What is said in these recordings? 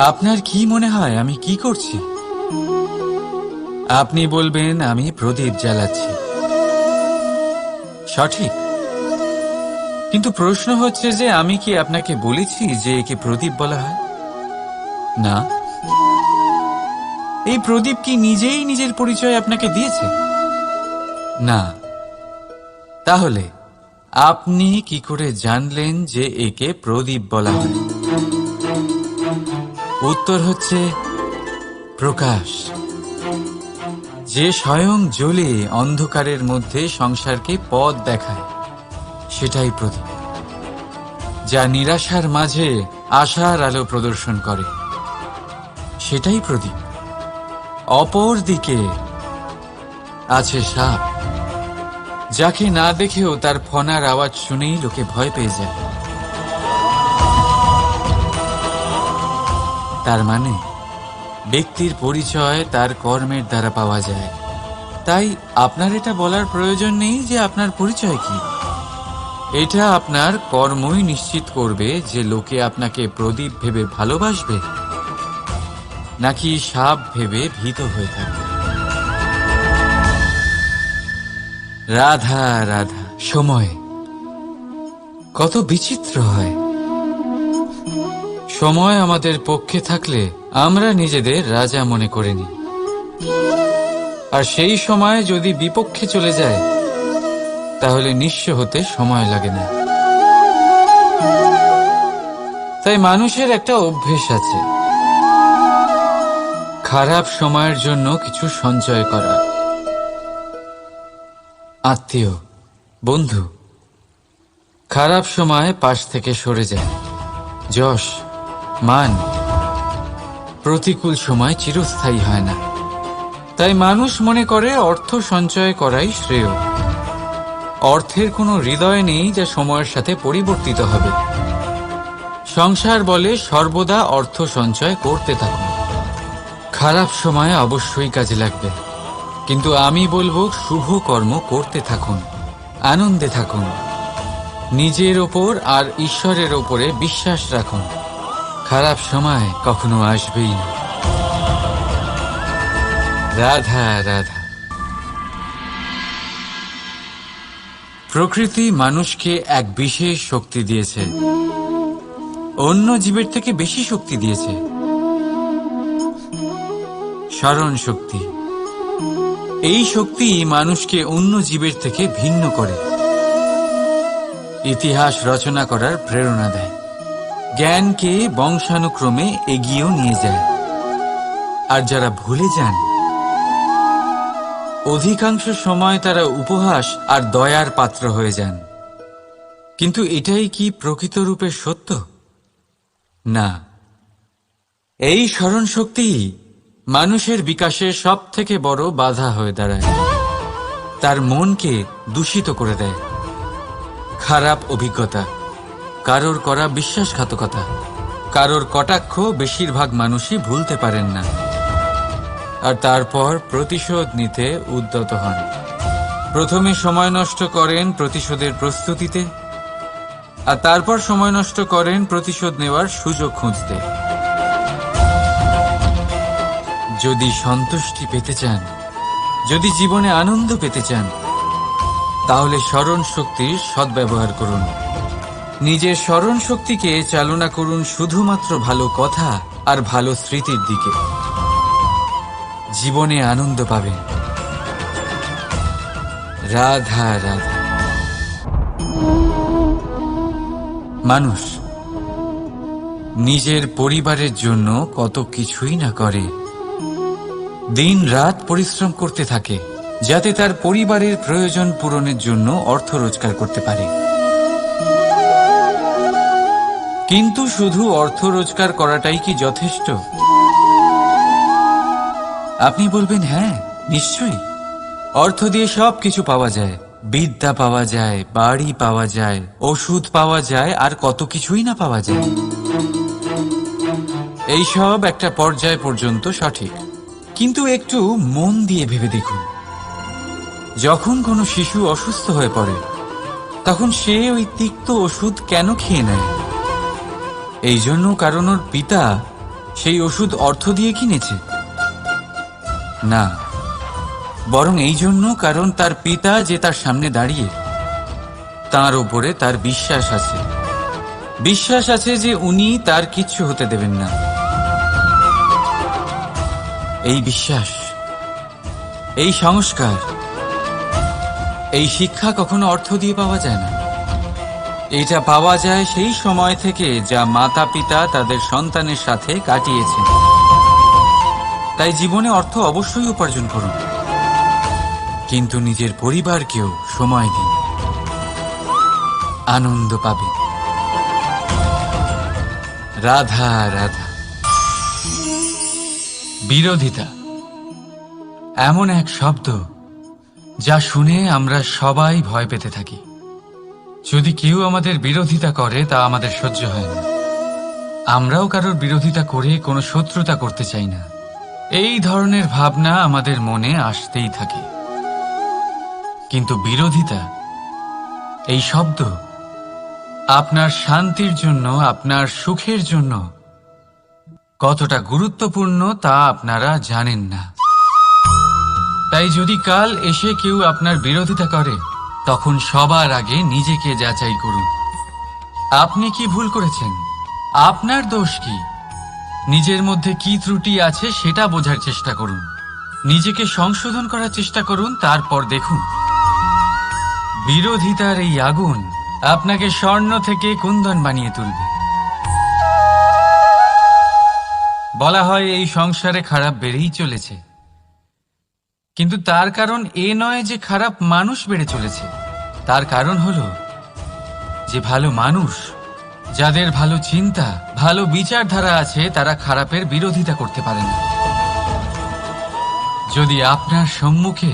আপনার কি মনে হয় আমি কি করছি? আপনি বলবেন আমি প্রদীপ জ্বালাচ্ছি, সঠিক। কিন্তু প্রশ্ন হচ্ছে যে আমি কি আপনাকে বলেছি যে একে প্রদীপ বলা হয়? না। এই প্রদীপ কি নিজেই নিজের পরিচয় আপনাকে দিয়েছে? না। তাহলে আপনি কি করে জানলেন যে একে প্রদীপ বলা হয়? উত্তর হচ্ছে প্রকাশ, যে স্বয়ং জ্বলে অন্ধকারের মধ্যে সংসারকে পথ দেখায়, সেটাই প্রদীপ। যা নিরাশার মাঝে আশার আলো প্রদর্শন করে, সেটাই প্রদীপ। অপর দিকে আছে সাপ, যাকে না দেখেও তার ফনার আওয়াজ শুনেই লোকে ভয় পেয়ে যায়। তার মানে ব্যক্তির পরিচয় তার কর্মের দ্বারা পাওয়া যায়। তাই আপনার এটা বলার প্রয়োজন নেই যে আপনার পরিচয় কি। এটা আপনার কর্মই নিশ্চিত করবে যে লোকে আপনাকে প্রদীপ ভেবে ভালোবাসবে নাকি সাপ ভেবে ভীত হয়ে থাকবে। রাধা রাধা। সময় কত বিচিত্র হয়। সময় আমাদের পক্ষে থাকলে আমরা নিজেদের রাজা মনে করে নিই, আর সেই সময় যদি বিপক্ষে চলে যায় তাহলে নিঃস্ব হতে সময় লাগে না। তাই মানুষের একটা অভ্যেস আছে, খারাপ সময়ের জন্য কিছু সঞ্চয় করা। আত্মীয়, বন্ধু খারাপ সময় পাশ থেকে সরে যায়। যশ, মান প্রতিকূল সময় চিরস্থায়ী হয় না। তাই মানুষ মনে করে অর্থ সঞ্চয় করাই শ্রেয়। অর্থের কোনো হৃদয় নেই যা সময়ের সাথে পরিবর্তিত হবে। সংসার বলে সর্বদা অর্থ সঞ্চয় করতে থাকুন। খারাপ সময় অবশ্যই কাজে লাগবে, কিন্তু আমি বলবো শুভ কর্ম করতে থাকুন, আনন্দে থাকুন, নিজের ওপর আর ঈশ্বরের ওপরে বিশ্বাস রাখুন। খারাপ সময় কখনো আসবেই না। রাধা রাধা। প্রকৃতি মানুষকে এক বিশেষ শক্তি দিয়েছে, অন্য জীবের থেকে বেশি শক্তি দিয়েছে। স্মরণ শক্তি। এই শক্তি মানুষকে অন্য জীবের থেকে ভিন্ন করে, ইতিহাস রচনা করার প্রেরণা দেয়, জ্ঞানকে বংশানুক্রমে এগিয়েও নিয়ে যায়। আর যারা ভুলে যান, অধিকাংশ সময় তারা উপহাস আর দয়ার পাত্র হয়ে যান। কিন্তু এটাই কি প্রকৃত রূপে সত্য? না। এই স্মরণ শক্তি মানুষের বিকাশের সব থেকে বড় বাধা হয়ে দাঁড়ায়। তার মনকে দূষিত করে দেয়। খারাপ অভিজ্ঞতা, কারোর করা বিশ্বাসঘাতকতা, কারোর কটাক্ষ বেশিরভাগ মানুষই ভুলতে পারেন না, আর তারপর প্রতিশোধ নিতে উদ্যত হন। প্রথমে সময় নষ্ট করেন প্রতিশোধের প্রস্তুতিতে, আর তারপর সময় নষ্ট করেন প্রতিশোধ নেওয়ার সুযোগ খুঁজতে। যদি সন্তুষ্টি পেতে চান, যদি জীবনে আনন্দ পেতে চান, তাহলে স্মরণ শক্তির সদ্ব্যবহার করুন। নিজের স্মরণ শক্তিকে চালনা করুন শুধুমাত্র ভালো কথা আর ভালো স্মৃতির দিকে। জীবনে আনন্দ পাবেন। রাধা রাধা। মানুষ নিজের পরিবারের জন্য কত কিছুই না করে, দিন রাত পরিশ্রম করতে থাকে যাতে তার পরিবারের প্রয়োজন পূরণের জন্য অর্থ রোজগার করতে পারে। কিন্তু শুধু অর্থ রোজগার করাটাই কি যথেষ্ট? আপনি বলবেন হ্যাঁ, নিশ্চয়ই। অর্থ দিয়ে সব কিছু পাওয়া যায়, বিদ্যা পাওয়া যায়, বাড়ি পাওয়া যায়, ওষুধ পাওয়া যায়, আর কত কিছুই না পাওয়া যায়। এই সব একটা পর্যায় পর্যন্ত সঠিক, কিন্তু একটু মন দিয়ে ভেবে দেখুন, যখন কোনো শিশু অসুস্থ হয়ে পড়ে তখন সে ওই তিক্ত ওষুধ কেন খেয়ে নেয়? এই জন্য কারণ ওর পিতা সেই ওষুধ অর্থ দিয়ে কিনেছে? না, বরং এই জন্য কারণ তার পিতা যে তার সামনে দাঁড়িয়ে, তার ওপরে তার বিশ্বাস আছে। বিশ্বাস আছে যে উনি তার কিচ্ছু হতে দেবেন না। এই বিশ্বাস, এই সংস্কার, এই শিক্ষা কখনো অর্থ দিয়ে পাওয়া যায় না। এটা পাওয়া যায় সেই সময় থেকে যা মাতা পিতা তাদের সন্তানের সাথে কাটিয়েছেন। তাই জীবনে অর্থ অবশ্যই উপার্জন করুন, কিন্তু নিজের পরিবারকেও সময় দিন, আনন্দ পাবে। রাধা রাধা। বিরোধিতা এমন এক শব্দ যা শুনে আমরা সবাই ভয় পেতে থাকি। যদি কেউ আমাদের বিরোধিতা করে তা আমাদের সহ্য হয় না। আমরাও কারোর বিরোধিতা করে কোনো শত্রুতা করতে চাই না। এই ধরনের ভাবনা আমাদের মনে আসতেই থাকে। কিন্তু বিরোধিতা, এই শব্দ আপনার শান্তির জন্য, আপনার সুখের জন্য কতটা গুরুত্বপূর্ণ তা আপনারা জানেন না। তাই যদি কাল এসে কেউ আপনার বিরোধিতা করে, তখন সবার আগে নিজেকে যাচাই করুন। আপনি কি ভুল করেছেন? আপনার দোষ কি? নিজের মধ্যে কি ত্রুটি আছে সেটা বোঝার চেষ্টা করুন। নিজেকে সংশোধন করার চেষ্টা করুন, তারপর দেখুন বিরোধিতার এই আগুন আপনাকে স্বর্ণ থেকে কুন্দন বানিয়ে তুলবে। বলা হয় এই সংসারে খারাপ বেড়েই চলেছে, কিন্তু তার কারণ এ নয় যে খারাপ মানুষ বেড়ে চলেছে। তার কারণ হলো যে ভালো মানুষ, যাদের ভালো চিন্তা, ভালো বিচারধারা আছে, তারা খারাপের বিরোধিতা করতে পারে না। যদি আপনার সম্মুখে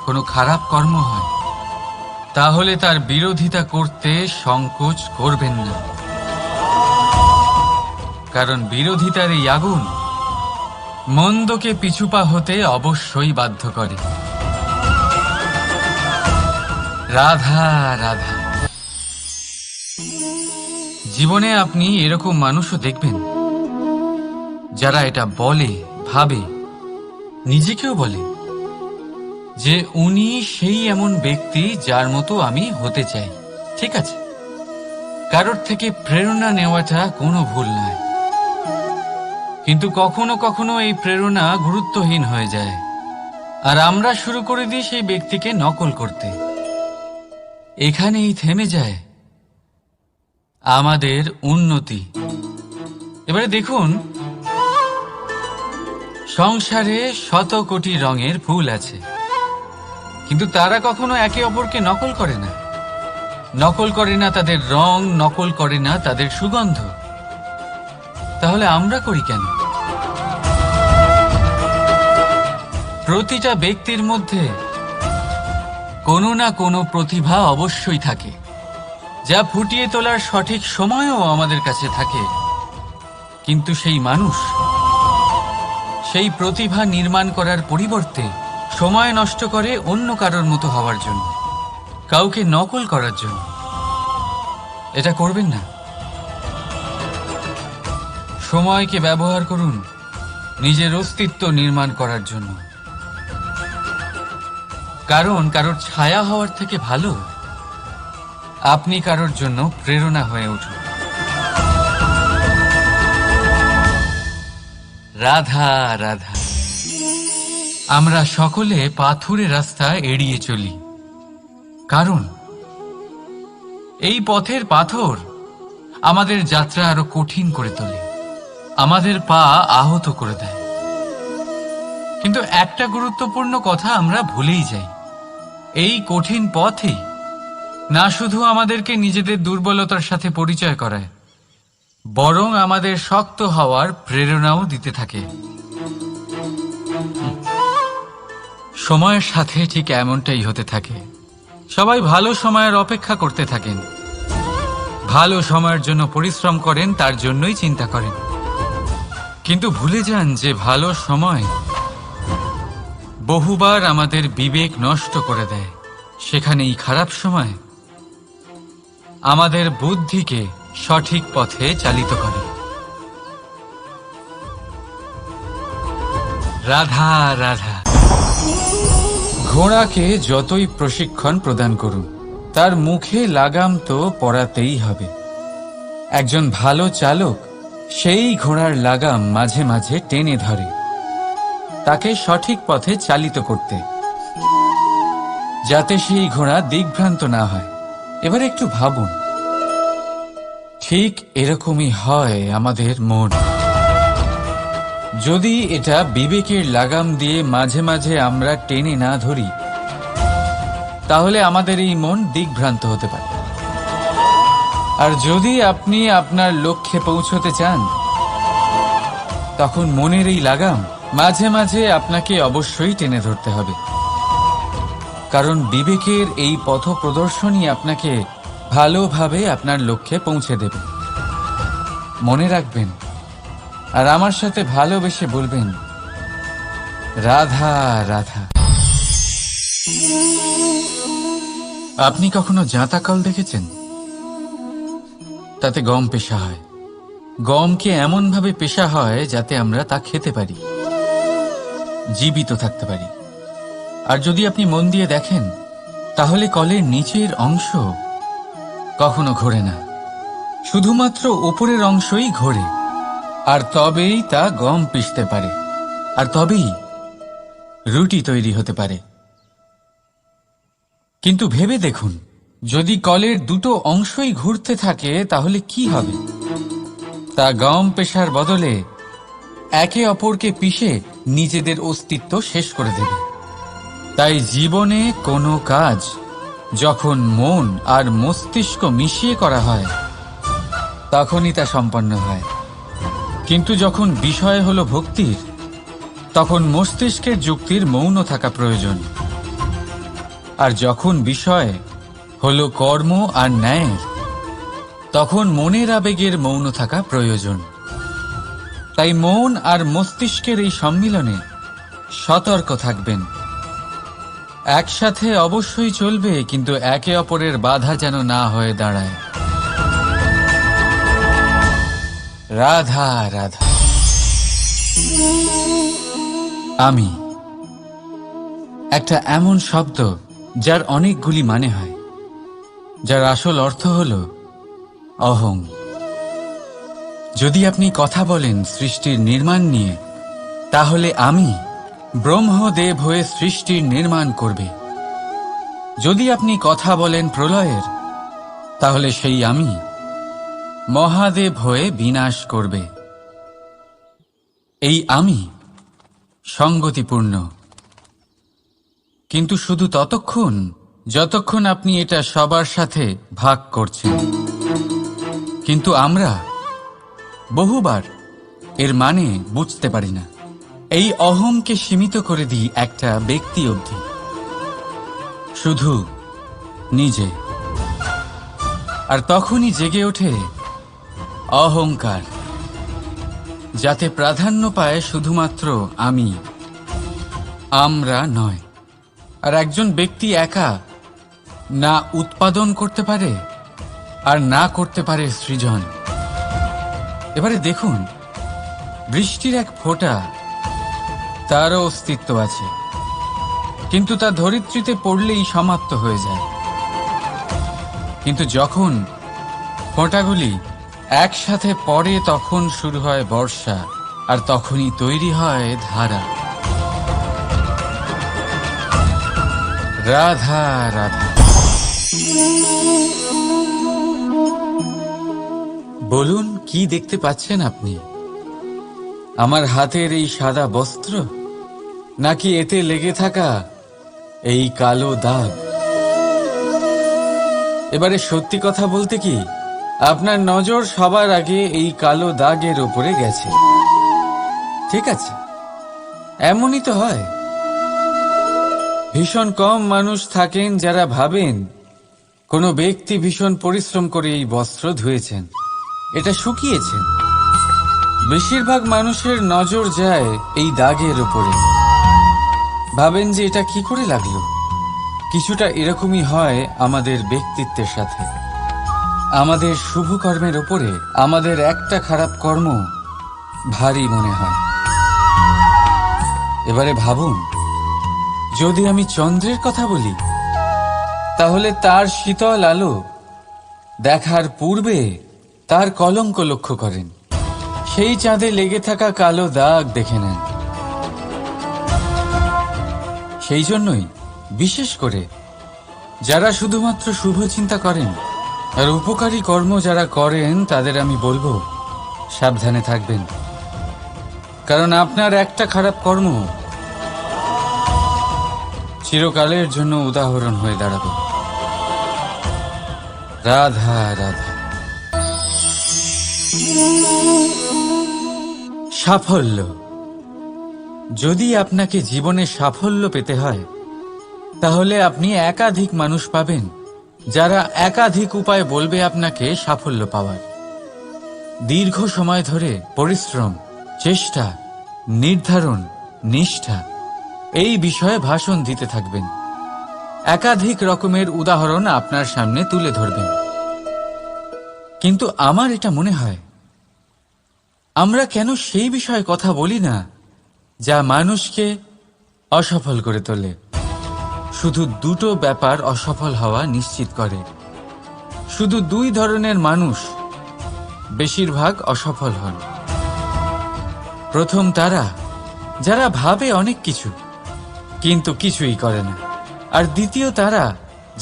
কোনো খারাপ কর্ম হয়, তাহলে তার বিরোধিতা করতে সংকোচ করবেন না, কারণ বিরোধিতার এই আগুন মন্দকে পিছুপা হতে অবশ্যই বাধ্য করে। রাধা রাধা। জীবনে আপনি এরকম মানুষও দেখবেন যারা এটা বলে, ভাবে, নিজেকেও বলে যে উনি সেই এমন ব্যক্তি যার মতো আমি হতে চাই। ঠিক আছে, কারোর থেকে প্রেরণা নেওয়াটা কোনো ভুল নয়, কিন্তু কখনো কখনো এই প্রেরণা গুরুত্বহীন হয়ে যায় আর আমরা শুরু করে দিই সেই ব্যক্তিকে নকল করতে। এখানেই থেমে যায় আমাদের উন্নতি। এবারে দেখুন, সংসারে শত কোটি রঙের ফুল আছে, কিন্তু তারা কখনো একে অপরকে নকল করে না। নকল করে না তাদের রং, নকল করে না তাদের সুগন্ধ। তাহলে আমরা করি কেন? প্রতিটা ব্যক্তির মধ্যে কোনো না কোনো প্রতিভা অবশ্যই থাকে, যা ফুটিয়ে তোলার সঠিক সময়ও আমাদের কাছে থাকে। কিন্তু সেই মানুষ সেই প্রতিভা নির্মাণ করার পরিবর্তে সময় নষ্ট করে অন্য কারোর মতো হওয়ার জন্য, কাউকে নকল করার জন্য। এটা করবেন না। সময়কে ব্যবহার করুন নিজের অস্তিত্ব নির্মাণ করার জন্য, কারণ কারোর ছায়া হওয়ার থেকে ভালো আপনি কারোর জন্য প্রেরণা হয়ে উঠুন। রাধা রাধা। আমরা সকলে পাথুরে রাস্তা এড়িয়ে চলি, কারণ এই পথের পাথর আমাদের যাত্রা আরো কঠিন করে তোলে, আমাদের পা আহত করে দেয়। কিন্তু একটা গুরুত্বপূর্ণ কথা আমরা ভুলেই যাই, এই কঠিন পথই না শুধু আমাদেরকে নিজেদের দুর্বলতার সাথে পরিচয় করায়, বরং আমাদের শক্ত হওয়ার প্রেরণাও দিতে থাকে। সময়ের সাথে ঠিক এমনটাই হতে থাকে। সবাই ভালো সময়ের অপেক্ষা করতে থাকেন, ভালো সময়ের জন্য পরিশ্রম করেন, তার জন্যই চিন্তা করেন, কিন্তু ভুলে যান যে ভালো সময় বহুবার আমাদের বিবেক নষ্ট করে দেয়। সেখানেই খারাপ সময় আমাদের বুদ্ধিকে সঠিক পথে চালিত করে। রাধা রাধা। ঘোড়াকে যতই প্রশিক্ষণ প্রদান করুন, তার মুখে লাগাম তো পরাতেই হবে। একজন ভালো চালক সেই ঘোড়ার লাগাম মাঝে মাঝে টেনে ধরে, তাকে সঠিক পথে চালিত করতে, যাতে সেই ঘোড়া দিগ্ভ্রান্ত না হয়। এবার একটু ভাবুন, ঠিক এরকমই হয় আমাদের মন। যদি এটা বিবেকের লাগাম দিয়ে মাঝে মাঝে আমরা টেনে না ধরি, তাহলে আমাদের এই মন দিগ্ভ্রান্ত হতে পারে। আর যদি আপনি আপনার লক্ষ্যে পৌঁছতে চান, তখন মনের এই লাগাম মাঝে মাঝে আপনাকে অবশ্যই টেনে ধরতে হবে, কারণ বিবেকের এই পথ প্রদর্শনই আপনাকে ভালোভাবে আপনার লক্ষ্যে পৌঁছে দেবে। মনে রাখবেন, আর আমার সাথে ভালোবেসে বলবেন, রাধা রাধা। আপনি কখনো জাঁতা কল দেখেছেন? তাতে গম পেশা হয়। গমকে এমনভাবে পেশা হয় যাতে আমরা তা খেতে পারি, জীবিত থাকতে পারি। আর যদি আপনি মন দিয়ে দেখেন, তাহলে কলের নিচের অংশ কখনো ঘোরে না, শুধুমাত্র উপরের অংশই ঘোরে। আর তবেই তা গম পিষতে পারে, আর তবেই রুটি তৈরি হতে পারে। কিন্তু ভেবে দেখুন, যদি কলের দুটো অংশই ঘুরতে থাকে, তাহলে কি হবে? তা গম পেশার বদলে একে অপরকে পিষে নিজেদের অস্তিত্ব শেষ করে দেবে। তাই জীবনে কোনো কাজ যখন মন আর মস্তিষ্ক মিশিয়ে করা হয়, তখনই তা সম্পন্ন হয়। কিন্তু যখন বিষয় হলো ভক্তির, তখন মস্তিষ্কের যুক্তির মৌন থাকা প্রয়োজন। আর যখন বিষয় হলো কর্ম আর ন্যায়ের, তখন মনের আবেগের মৌন থাকা প্রয়োজন। তাই মন আর মস্তিষ্কের এই সম্মিলনে সতর্ক থাকবেন। একসাথে অবশ্যই চলবে, কিন্তু একে অপরের বাধা যেন না হয়ে দাঁড়ায়। রাধা রাধা। আমি একটা এমন শব্দ যার অনেকগুলি মানে হয়, যার আসল অর্থ হল অহং। যদি আপনি কথা বলেন সৃষ্টির নির্মাণ নিয়ে, তাহলে আমি ব্রহ্মদেব হয়ে সৃষ্টির নির্মাণ করবে। যদি আপনি কথা বলেন প্রলয়ের, তাহলে সেই আমি মহাদেব হয়ে বিনাশ করবে। এই আমি সঙ্গতিপূর্ণ, কিন্তু শুধু ততক্ষণ যতক্ষণ আপনি এটা সবার সাথে ভাগ করছেন। কিন্তু আমরা বহুবার এর মানে বুঝতে পারি না। এই অহংকে সীমিত করে দিই একটা ব্যক্তি অবধি, শুধু নিজে। আর তখনই জেগে ওঠে অহংকার, যাতে প্রাধান্য পায় শুধুমাত্র আমি, আমরা নয়। আর একজন ব্যক্তি একা না উৎপাদন করতে পারে আর না করতে পারে সৃজন। এবারে দেখুন, বৃষ্টির এক ফোঁটা, তারও অস্তিত্ব আছে, কিন্তু তা ধরিত্রীতে পড়লেই সমাপ্ত হয়ে যায়। কিন্তু যখন ফোঁটাগুলি একসাথে পড়ে, তখন শুরু হয় বর্ষা, আর তখনই তৈরি হয় ধারা। রাধা রাধা। বলুন, কি দেখতে পাচ্ছেন আপনি? আমার হাতের এই সাদা বস্ত্র, নাকি এতে লেগে থাকা এই কালো দাগ? এবারে সত্যি কথা বলতে কি, আপনার নজর সবার আগে এই কালো দাগের উপরে গেছে। ঠিক আছে, এমনই তো হয়। ভীষণ কম মানুষ থাকেন যারা ভাবেন কোনো ব্যক্তি ভীষণ পরিশ্রম করে এই বস্ত্র ধুয়েছেন, এটা শুকিয়েছেন। বেশিরভাগ মানুষের নজর যায় এই দাগের উপরে, ভাবেন যে এটা কি করে লাগলো। কিছুটা এরকমই হয় আমাদের ব্যক্তিত্বের সাথে। আমাদের শুভ কর্মের উপরে আমাদের একটা খারাপ কর্ম ভারী মনে হয়। এবারে ভাবুন, যদি আমি চন্দ্রের কথা বলি, তাহলে তার শীতল আলো দেখার পূর্বে তার কলঙ্ক লক্ষ্য করেন, সেই চাঁদে লেগে থাকা কালো দাগ দেখে নেন। সেই জন্যই বিশেষ করে যারা শুধুমাত্র শুভ চিন্তা করেন আর উপকারী কর্ম যারা করেন, তাদের আমি বলবো সাবধানে থাকবেন, কারণ আপনার একটা খারাপ কর্ম চিরকালের জন্য উদাহরণ হয়ে দাঁড়াবে। রাধা রাধা। সাফল্য। যদি আপনাকে জীবনে সাফল্য পেতে হয়, তাহলে আপনি একাধিক মানুষ পাবেন যারা একাধিক উপায় বলবে আপনাকে সাফল্য পাওয়ার। দীর্ঘ সময় ধরে পরিশ্রম, চেষ্টা, নির্ধারণ, নিষ্ঠা এই বিষয়ে ভাষণ দিতে থাকবেন। একাধিক রকমের উদাহরণ আপনার সামনে তুলে ধরবেন। কিন্তু আমার এটা মনে হয়, আমরা কেন সেই বিষয়ে কথা বলি না যা মানুষকে অসফল করে তোলে? শুধু দুটো ব্যাপার অসফল হওয়া নিশ্চিত করে। শুধু দুই ধরনের মানুষ বেশিরভাগ অসফল হন। প্রথম তারা যারা ভাবে অনেক কিছু কিন্তু কিছুই করে না, আর দ্বিতীয় তারা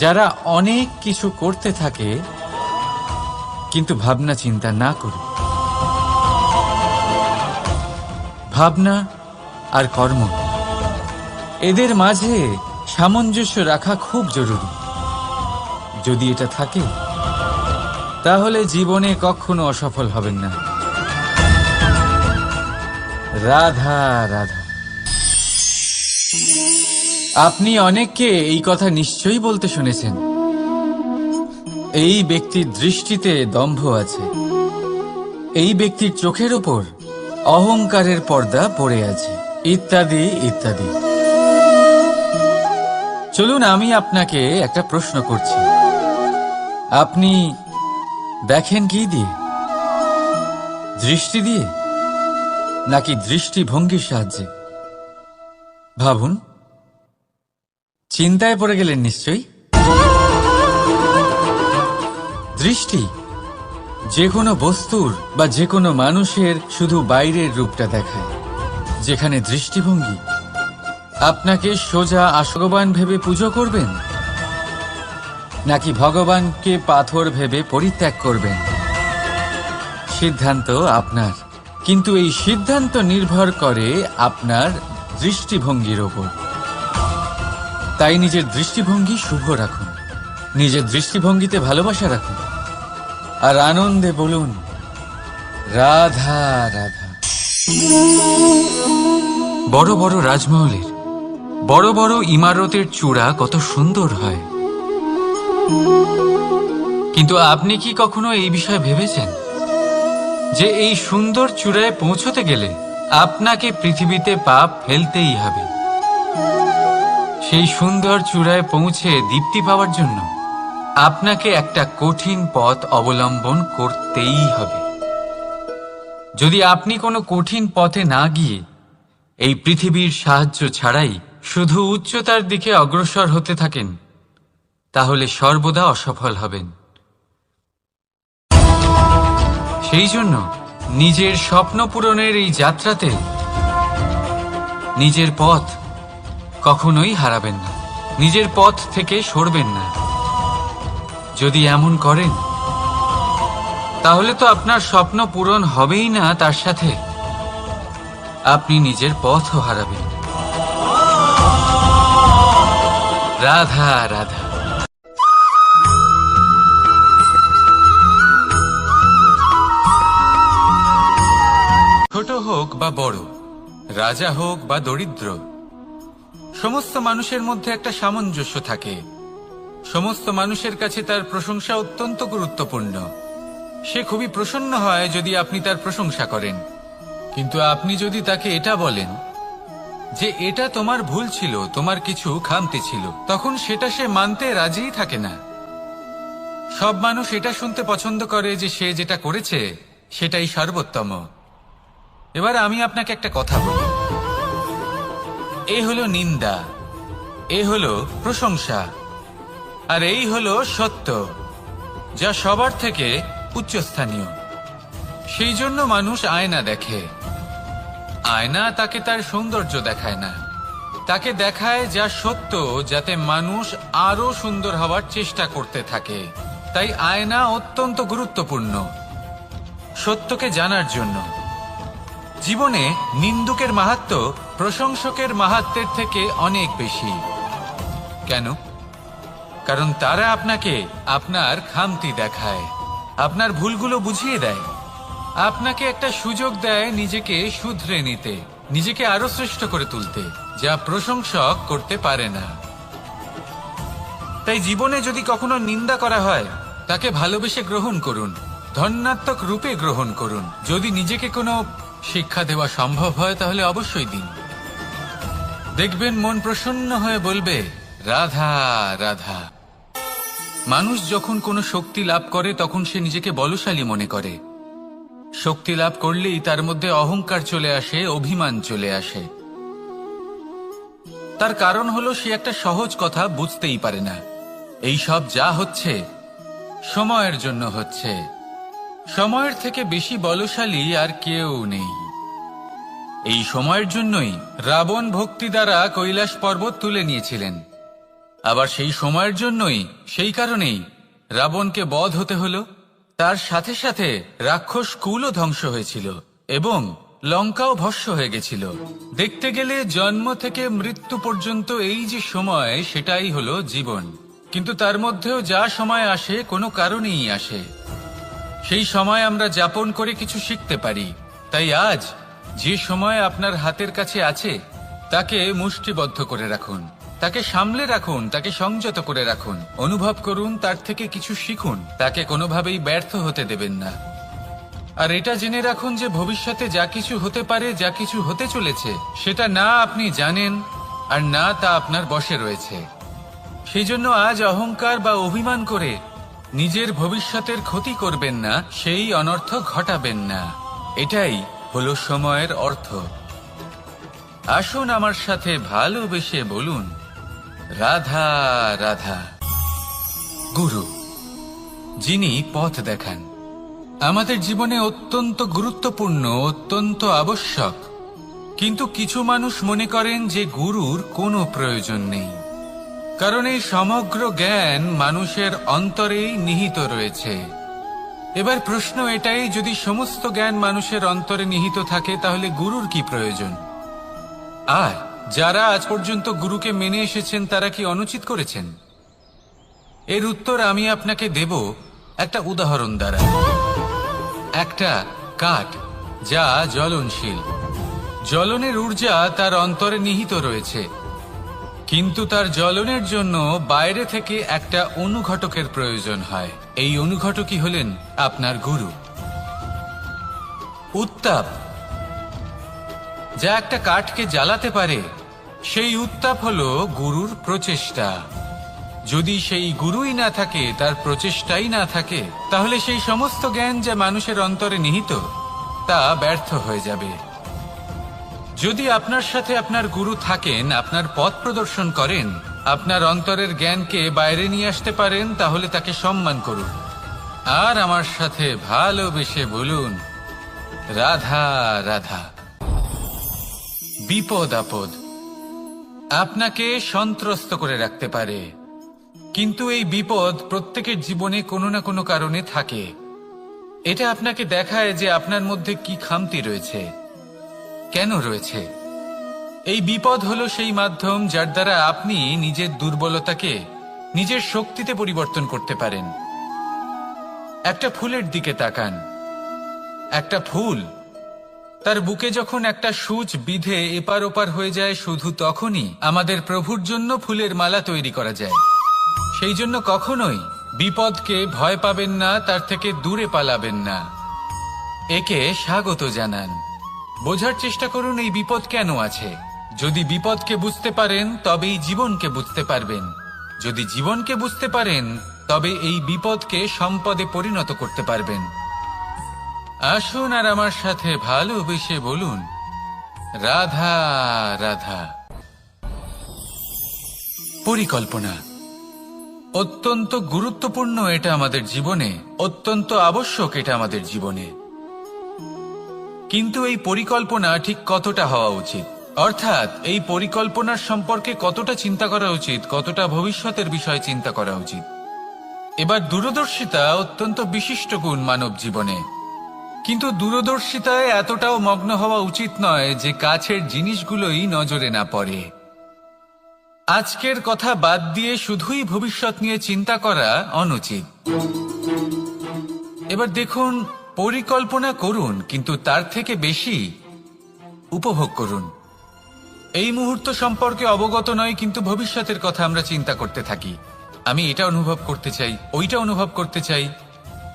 যারা অনেক কিছু করতে থাকে কিন্তু ভাবনা চিন্তা না করে। ভাবনা আর কর্ম, এদের মাঝে সামঞ্জস্য রাখা খুব জরুরি। যদি এটা থাকে, তাহলে জীবনে কখনো অসফল হবেন না। রাধা রাধা। আপনি অনেককে এই কথা নিশ্চয়ই বলতে শুনেছেন, এই ব্যক্তির দৃষ্টিতে দম্ভ আছে, এই ব্যক্তির চোখের ওপর অহংকারের পর্দা পড়ে আছে, ইত্যাদি ইত্যাদি। চলুন আমি আপনাকে একটা প্রশ্ন করছি, আপনি দেখেন কি দিয়ে? দৃষ্টি দিয়ে নাকি দৃষ্টিভঙ্গির সাহায্যে? ভাবুন। চিন্তায় পড়ে গেলেন নিশ্চয়ই। দৃষ্টি যে কোনো বস্তুর বা যে কোনো মানুষের শুধু বাইরের রূপটা দেখায়, যেখানে দৃষ্টিভঙ্গি আপনাকে সোজা ভগবান ভেবে পুজো করবেন নাকি ভগবানকে পাথর ভেবে পরিত্যাগ করবেন, সিদ্ধান্ত আপনার। কিন্তু এই সিদ্ধান্ত নির্ভর করে আপনার দৃষ্টিভঙ্গির ওপর। তাই নিজের দৃষ্টিভঙ্গি শুভ রাখুন, নিজের দৃষ্টিভঙ্গিতে ভালোবাসা রাখুন, আর আনন্দে বলুন রাধা রাধা। বড় বড় রাজমহলের বড় বড় ইমারতের চূড়া কত সুন্দর হয়, কিন্তু আপনি কি কখনো এই বিষয়ে ভেবেছেন যে এই সুন্দর চূড়ায় পৌঁছতে গেলে আপনাকে পৃথিবীতে পা ফেলতেই হবে? সেই সুন্দর চূড়ায় পৌঁছে দীপ্তি পাওয়ার জন্য আপনাকে একটা কঠিন পথ অবলম্বন করতেই হবে। যদি আপনি কোনো কঠিন পথে না গিয়ে এই পৃথিবীর সাহায্য ছাড়াই শুধু উচ্চতার দিকে অগ্রসর হতে থাকেন, তাহলে সর্বদা অসফল হবেন। সেই জন্য নিজের স্বপ্ন পূরণের এই যাত্রাতে নিজের পথ কখনোই হারাবেন না, নিজের পথ থেকে সরবেন না। যদি এমন করেন, তাহলে তো আপনার স্বপ্ন পূরণ হবেই না, তার সাথে আপনি নিজের পথও হারাবেন। রাধা রাধা। ছোট হোক বা বড়, রাজা হোক বা দরিদ্র, সমস্ত মানুষের মধ্যে একটা সামঞ্জস্য থাকে। সমস্ত মানুষের কাছে তার প্রশংসা অত্যন্ত গুরুত্বপূর্ণ। সে খুবই প্রসন্ন হয় যদি আপনি তার প্রশংসা করেন, কিন্তু আপনি যদি তাকে এটা বলেন যে এটা তোমার ভুল ছিল, তোমার কিছু খামতি ছিল, তখন সেটা সে মানতে রাজিই থাকে না। সব মানুষ এটা শুনতে পছন্দ করে যে সে যেটা করেছে সেটাই সর্বোত্তম। এবার আমি আপনাকে একটা কথা বলি, এ হলো নিন্দা, এ হলো প্রশংসা, আর এই হলো সত্য, যা সবার থেকে উচ্চস্থানীয়। সেই জন্য মানুষ আয়না দেখে। আয়না তাকে তার সৌন্দর্য দেখায় না, তাকে দেখায় যা সত্য, যাতে মানুষ আরো সুন্দর হওয়ার চেষ্টা করতে থাকে। তাই আয়না অত্যন্ত গুরুত্বপূর্ণ সত্যকে জানার জন্য। জীবনে নিন্দুকের মাহাত্ম্য প্রশংসকের মাহাত্ম্যের থেকে অনেক বেশি। কেন? কারণ তারা আপনাকে আপনার খামতি দেখায়, আপনার ভুলগুলো বুঝিয়ে দেয়, আপনাকে একটা সুযোগ দেয় নিজেকে শুধরে নিতে, নিজেকে আরো শ্রেষ্ঠ করে তুলতে, যা প্রশংসক করতে পারে না। তাই জীবনে যদি কখনো নিন্দা করা হয়, তাকে ভালোবেসে গ্রহণ করুন, ধন্যাত্মক রূপে গ্রহণ করুন। যদি নিজেকে কোনো শিক্ষা দেওয়া সম্ভব হয় তাহলে অবশ্যই দিন। দেখবেন মন প্রসন্ন হয়ে বলবে, রাধা রাধা। মানুষ যখন কোনো শক্তি লাভ করে তখন সে নিজেকে বলশালী মনে করে। শক্তি লাভ করলেই তার মধ্যে অহংকার চলে আসে, অভিমান চলে আসে। তার কারণ হলো সে একটা সহজ কথা বুঝতেই পারে না। এই সব যা হচ্ছে সময়ের জন্য হচ্ছে। সময়ের থেকে বেশি বলশালী আর কেউ নেই। এই সময়ের জন্যই রাবণ ভক্তি দ্বারা কৈলাস পর্বত তুলে নিয়েছিলেন। আবার সেই সময়ের জন্যই, সেই কারণেই রাবণকে বধ হতে হলো। তার সাথে সাথে রাক্ষস কুলও ধ্বংস হয়েছিল এবং লঙ্কাও ভস্ম হয়ে গেছিল। দেখতে গেলে জন্ম থেকে মৃত্যু পর্যন্ত এই যে সময়, সেটাই হলো জীবন। কিন্তু তার মধ্যেও যা সময় আসে কোনো কারণেই আসে। সেই সময় আমরা যাপন করে কিছু শিখতে পারি। তাই আজ যে সময় আপনার হাতের কাছে আছে তাকে মুষ্টিবদ্ধ করে রাখুন, তাকে সামলে রাখুন, তাকে সংযত করে রাখুন, অনুভব করুন, তার থেকে কিছু শিখুন, তাকে কোনোভাবেই ব্যর্থ হতে দেবেন না। আর এটা জেনে রাখুন যে ভবিষ্যতে যা কিছু হতে পারে, যা কিছু হতে চলেছে, সেটা না আপনি জানেন আর না তা আপনার বশে রয়েছে। সেই জন্য আজ অহংকার বা অভিমান করে নিজের ভবিষ্যতের ক্ষতি করবেন না, সেই অনর্থ ঘটাবেন না। এটাই হলো সময়ের অর্থ। আসুন আমার সাথে ভালোবেসে বলুন, রাধা রাধা। গুরু, যিনি পথ দেখান, আমাদের জীবনে অত্যন্ত গুরুত্বপূর্ণ, অত্যন্ত আবশ্যক। কিন্তু কিছু মানুষ মনে করেন যে গুরুর কোনো প্রয়োজন নেই, কারণ এই সমগ্র জ্ঞান মানুষের অন্তরেই নিহিত রয়েছে। এবার প্রশ্ন এটাই, যদি সমস্ত জ্ঞান মানুষের অন্তরে নিহিত থাকে তাহলে গুরুর কি প্রয়োজন? আর যারা আজ পর্যন্ত গুরুকে মেনে এসেছেন তারা কি অনুচিত করেছেন? এর উত্তর আমি আপনাকে দেব একটা উদাহরণ দ্বারা। একটা কাঠ যা জ্বলনশীল, জ্বলনের ঊর্জা তার অন্তরে নিহিত রয়েছে, কিন্তু তার জ্বলনের জন্য বাইরে থেকে একটা অনুঘটকের প্রয়োজন হয়। এই অনুঘটকই হলেন আপনার গুরু। উত্তাপ যা একটা কাঠকে জ্বালাতে পারে, সেই উত্তাপ হলো গুরুর প্রচেষ্টা। যদি সেই গুরুই না থাকে, তার প্রচেষ্টাই না থাকে, তাহলে সেই সমস্ত জ্ঞান যা মানুষের অন্তরে নিহিত তা ব্যর্থ হয়ে যাবে। যদি আপনার সাথে আপনার গুরু থাকেন, আপনার পথ প্রদর্শন করেন, আপনার অন্তরের জ্ঞানকে বাইরে নিয়ে আসতে পারেন, তাহলে তাকে সম্মান করুন আর আমার সাথে ভালোবেসে বলুন, রাধা রাধা। বিপদ আপদ আপনাকে সন্ত্রস্ত করে রাখতে পারে, কিন্তু এই বিপদ প্রত্যেকের জীবনে কোনো না কোনো কারণে থাকে। এটা আপনাকে দেখায় যে আপনার মধ্যে কি খামতি রয়েছে, কেন রয়েছে। এই বিপদ হলো সেই মাধ্যম যার দ্বারা আপনি নিজের দুর্বলতাকে নিজের শক্তিতে পরিবর্তন করতে পারেন। একটা ফুলের দিকে তাকান। একটা ফুল, তার বুকে যখন একটা সূচ বিঁধে এপার ওপার হয়ে যায়, শুধু তখনই আমাদের প্রভুর জন্য ফুলের মালা তৈরি করা যায়। সেই জন্য কখনোই বিপদকে ভয় পাবেন না, তার থেকে দূরে পালাবেন না, একে স্বাগত জানান। বোঝার চেষ্টা করুন এই বিপদ কেন আছে। যদি বিপদকে বুঝতে পারেন তবেই জীবনকে বুঝতে পারবেন। যদি জীবনকে বুঝতে পারেন তবে এই বিপদকে সম্পদে পরিণত করতে পারবেন। আসুন আর আমার সাথে ভালোবেসে বলুন, রাধা রাধা। পরিকল্পনা অত্যন্ত গুরুত্বপূর্ণ, এটা আমাদের জীবনে অত্যন্ত আবশ্যক, এটা আমাদের জীবনে। কিন্তু এই পরিকল্পনা ঠিক কতটা হওয়া উচিত, অর্থাৎ এই পরিকল্পনার সম্পর্কে কতটা চিন্তা করা উচিত, কতটা ভবিষ্যতের বিষয়ে চিন্তা করা উচিত। এবার দূরদর্শিতা অত্যন্ত বিশিষ্ট গুণ মানব জীবনে, কিন্তু দূরদর্শিতায় এতটাও মগ্ন হওয়া উচিত নয় যে কাছের জিনিসগুলোই নজরে না পড়ে। আজকের কথা বাদ দিয়ে শুধুই ভবিষ্যৎ নিয়ে চিন্তা করা অনুচিত। এবার দেখুন, পরিকল্পনা করুন, কিন্তু তার থেকে বেশি উপভোগ করুন। এই মুহূর্ত সম্পর্কে অবগত নয়, কিন্তু ভবিষ্যতের কথা আমরা চিন্তা করতে থাকি। আমি এটা অনুভব করতে চাই, ওইটা অনুভব করতে চাই,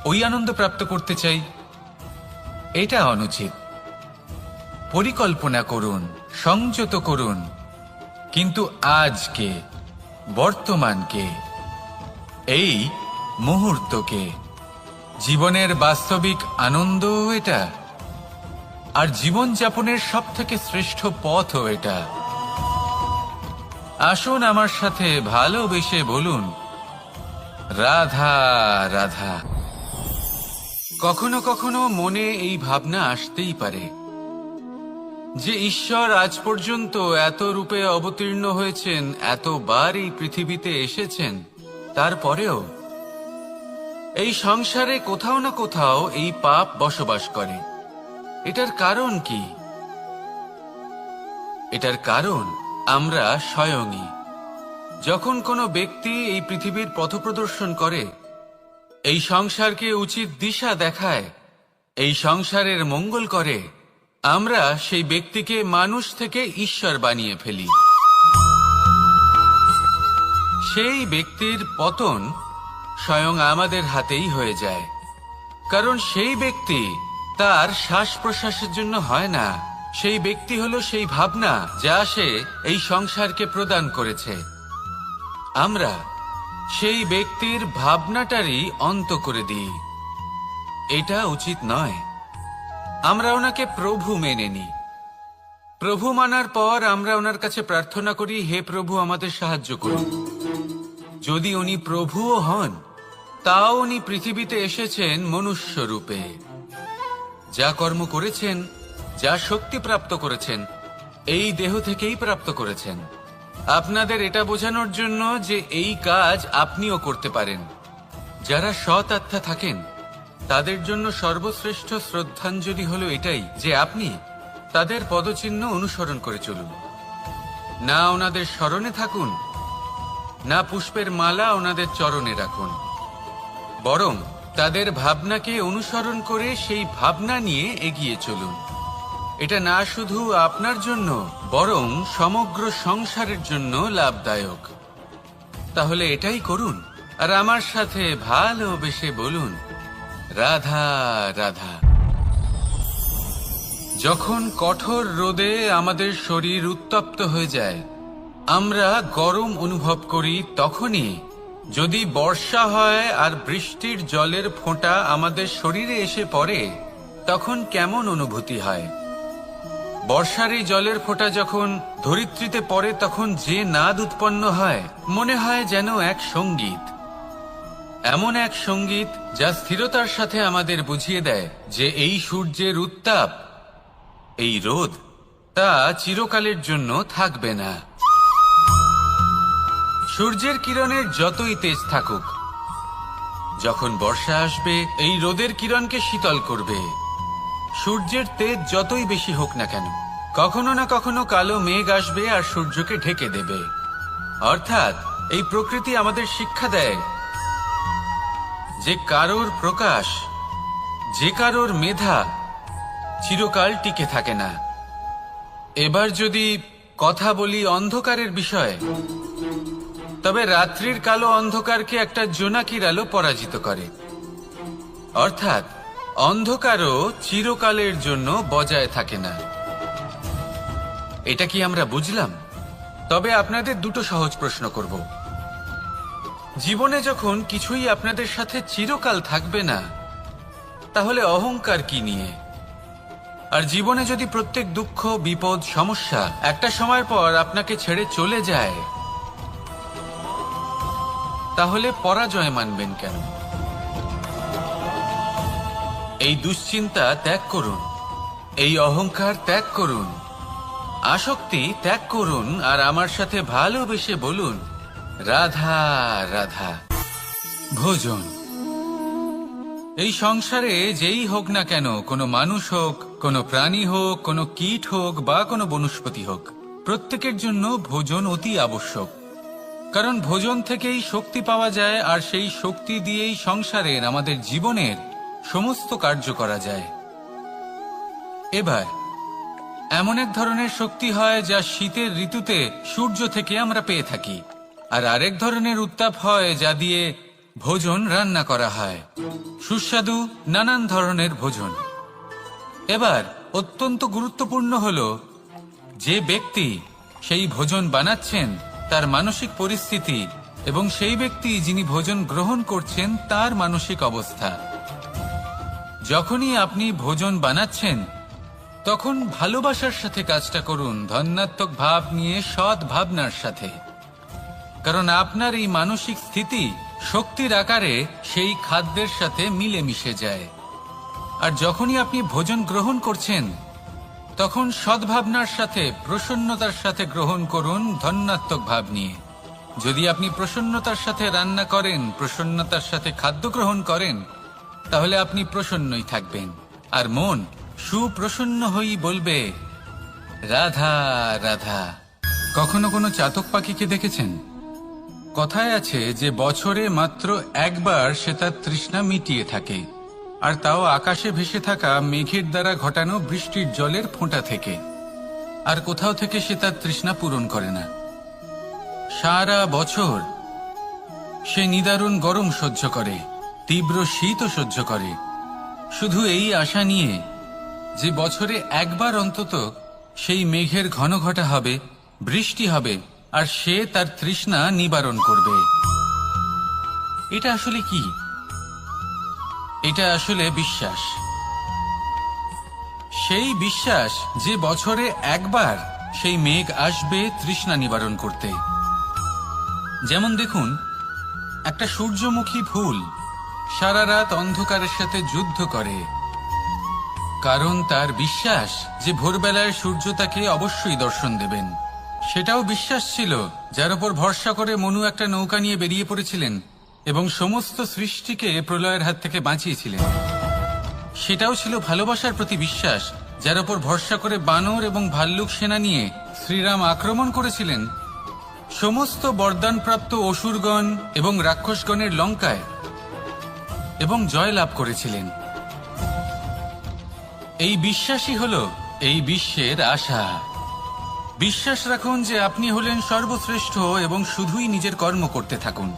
ওই আনন্দ প্রাপ্ত করতে চাই। এটা অনুচিত। পরিকল্পনা করুন, সংযত করুন, কিন্তু আজকে, বর্তমানকে, এই মুহূর্তকে, জীবনের বাস্তবিক আনন্দ এটা, আর জীবনযাপনের সব থেকে শ্রেষ্ঠ পথও এটা। আসুন আমার সাথে ভালোবেসে বলুন, রাধা রাধা। কখনো কখনো মনে এই ভাবনা আসতেই পারে যে ঈশ্বর আজ পর্যন্ত এত রূপে অবতীর্ণ হয়েছেন, এতবার এই পৃথিবীতে এসেছেন, তারপরেও এই সংসারে কোথাও না কোথাও এই পাপ বসবাস করে। এটার কারণ কি? এটার কারণ আমরা স্বয়ংই। যখন কোনো ব্যক্তি এই পৃথিবীর পথপ্রদর্শন করে, এই সংসারকে উচিত দিশা দেখায়, এই সংসারের মঙ্গল করে, আমরা সেই ব্যক্তিকে মানুষ থেকে ঈশ্বর বানিয়ে ফেলি। সেই ব্যক্তির পতন স্বয়ং আমাদের হাতেই হয়ে যায়, কারণ সেই ব্যক্তি তার শ্বাস প্রশ্বাসের জন্য হয় না। সেই ব্যক্তি হলো সেই ভাবনা যা সে এই সংসারকে প্রদান করেছে। আমরা সেই ব্যক্তির ভাবনাটারই অন্ত করে দিই। এটা উচিত নয়। আমরা ওনাকে প্রভু মেনে নিই। প্রভু মানার পর আমরা ওনার কাছে প্রার্থনা করি, হে প্রভু আমাদের সাহায্য করুন। যদি উনি প্রভুও হন, তাও উনি পৃথিবীতে এসেছেন মনুষ্য রূপে। যা কর্ম করেছেন, যা শক্তি প্রাপ্ত করেছেন, এই দেহ থেকেই প্রাপ্ত করেছেন। আপনাদের এটা বোঝানোর জন্য যে এই কাজ আপনিও করতে পারেন। যারা সৎ আত্মা থাকেন, তাদের জন্য সর্বশ্রেষ্ঠ শ্রদ্ধাঞ্জলি হলো এটাই যে আপনি তাদের পদচিহ্ন অনুসরণ করে চলুন। না ওনাদের স্মরণে থাকুন, না পুষ্পের মালা ওনাদের চরণে রাখুন, বরং তাদের ভাবনাকে অনুসরণ করে সেই ভাবনা নিয়ে এগিয়ে চলুন। এটা না শুধু আপনার জন্য, বরং সমগ্র সংসারের জন্য লাভদায়ক। তাহলে এটাই করুন, আর আমার সাথে ভালোবেসে বলুন, রাধা রাধা। যখন কঠোর রোদে আমাদের শরীর উত্তপ্ত হয়ে যায়, আমরা গরম অনুভব করি, তখনই যদি বর্ষা হয় আর বৃষ্টির জলের ফোঁটা আমাদের শরীরে এসে পড়ে, তখন কেমন অনুভূতি হয়? বর্ষার এই জলের ফোঁটা যখন ধরিত্রীতে পড়ে, তখন যে নাদ উৎপন্ন হয়, মনে হয় যেন এক সঙ্গীত। এমন এক সঙ্গীত যা স্থিরতার সাথে আমাদের বুঝিয়ে দেয় যে এই সূর্যের উত্তাপ, এই রোদ, তা চিরকালের জন্য থাকবে না। সূর্যের কিরণের যতই তেজ থাকুক, যখন বর্ষা আসবে, এই রোদের কিরণকে শীতল করবে। সূর্যের তেজ যতই বেশি হোক না কেন, কখনো না কখনো কালো মেঘ আসবে আর সূর্যকে ঢেকে দেবে। অর্থাৎ এই প্রকৃতি আমাদের শিক্ষা দেয় যে কারোর প্রকাশ, যে কারোর মেধা চিরকাল টিকে থাকে না। এবার যদি কথা বলি অন্ধকারের বিষয়ে, তবে রাত্রির কালো অন্ধকারকে একটা জোনাকির আলো পরাজিত করে। অর্থাৎ অন্ধকারও চিরকালের জন্য বজায় থাকে না। এটা কি আমরা বুঝলাম? তবে আপনাদের দুটো সহজ প্রশ্ন করব। জীবনে যখন কিছুই আপনাদের সাথে চিরকাল থাকবে না, তাহলে অহংকার কি নিয়ে? আর জীবনে যদি প্রত্যেক দুঃখ, বিপদ, সমস্যা একটা সময়ের পর আপনাকে ছেড়ে চলে যায়, তাহলে পরাজয় মানবেন কেন? এই দুশ্চিন্তা ত্যাগ করুন, এই অহংকার ত্যাগ করুন, আসক্তি ত্যাগ করুন, আর আমার সাথে ভালোবেসে বলুন, রাধা রাধা। ভোজন। এই সংসারে যেই হোক না কেন, কোনো মানুষ হোক, কোনো প্রাণী হোক, কোনো কীট হোক বা কোনো বনস্পতি হোক, প্রত্যেকের জন্য ভোজন অতি আবশ্যক। কারণ ভোজন থেকেই শক্তি পাওয়া যায়, আর সেই শক্তি দিয়েই সংসারের, আমাদের জীবনের সমস্ত কার্য করা যায়। এবার এমন এক ধরনের শক্তি হয় যা শীতের ঋতুতে সূর্য থেকে আমরা পেয়ে থাকি, আর আরেক ধরনের উত্তাপ হয় যা দিয়ে ভোজন রান্না করা হয়, সুস্বাদু নানান ধরনের ভোজন। এবার অত্যন্ত গুরুত্বপূর্ণ হলো যে ব্যক্তি সেই ভোজন বানাচ্ছেন তার মানসিক পরিস্থিতি এবং সেই ব্যক্তি যিনি ভোজন গ্রহণ করছেন তার মানসিক অবস্থা। যখনই আপনি ভোজন বানাচ্ছেন তখন ভালোবাসার সাথে কাজটা করুন, ধন্যাত্মক ভাব নিয়ে, সৎ ভাবনার সাথে। কারণ আপনার এই মানসিক স্থিতি শক্তির আকারে সেই খাদ্যের সাথে মিলেমিশে যায়। আর যখনই আপনি ভোজন গ্রহণ করছেন তখন সদ্ভাবনার সাথে, প্রসন্নতার সাথে গ্রহণ করুন, ধন্যাত্মক ভাব নিয়ে। যদি আপনি প্রসন্নতার সাথে রান্না করেন, প্রসন্নতার সাথে খাদ্য গ্রহণ করেন, তাহলে আপনি প্রসন্নই থাকবেন, আর মন সুপ্রসন্ন হয়েই বলবে, রাধা রাধা। কখনো কোনো চাতক পাখিকে দেখেছেন? কথায় আছে যে বছরে মাত্র একবার সে তার তৃষ্ণা মিটিয়ে থাকে, আর তাও আকাশে ভেসে থাকা মেঘের দ্বারা ঘটানো বৃষ্টির জলের ফোঁটা থেকে। আর কোথাও থেকে সে তার তৃষ্ণা পূরণ করে না। সারা বছর সে নিদারুণ গরম সহ্য করে, তীব্র শীতও সহ্য করে, শুধু এই আশা নিয়ে যে বছরে একবার অন্তত সেই মেঘের ঘন ঘটা হবে, বৃষ্টি হবে, আর সে তার তৃষ্ণা নিবারণ করবে। এটা আসলে কি? এটা আসলে বিশ্বাস। সেই বিশ্বাস যে বছরে একবার সেই মেঘ আসবে তৃষ্ণা নিবারণ করতে। যেমন দেখুন, একটা সূর্যমুখী ফুল সারা রাত অন্ধকারের সাথে যুদ্ধ করে, কারণ তার বিশ্বাস যে ভোরবেলায় সূর্য তাকে অবশ্যই দর্শন দেবেন। সেটাও বিশ্বাস ছিল যার উপর ভরসা করে মনু একটা নৌকা নিয়ে বেরিয়ে পড়েছিলেন এবং সমস্ত সৃষ্টিকে প্রলয়ের হাত থেকে বাঁচিয়েছিলেন। সেটাও ছিল ভালোবাসার প্রতি বিশ্বাস, যার উপর ভরসা করে বানর এবং ভাল্লুক সেনা নিয়ে শ্রীরাম আক্রমণ করেছিলেন সমস্ত বরদানপ্রাপ্ত অসুরগণ এবং রাক্ষসগণের লঙ্কায়, এবং জয় লাভ করেছিলেন। এই বিশ্বাসই হলো এই বিশ্বের আশা। বিশ্বাস রাখুন যে আপনি হলেন সর্বশ্রেষ্ঠ এবং শুধুই নিজের কর্ম করতে থাকুন।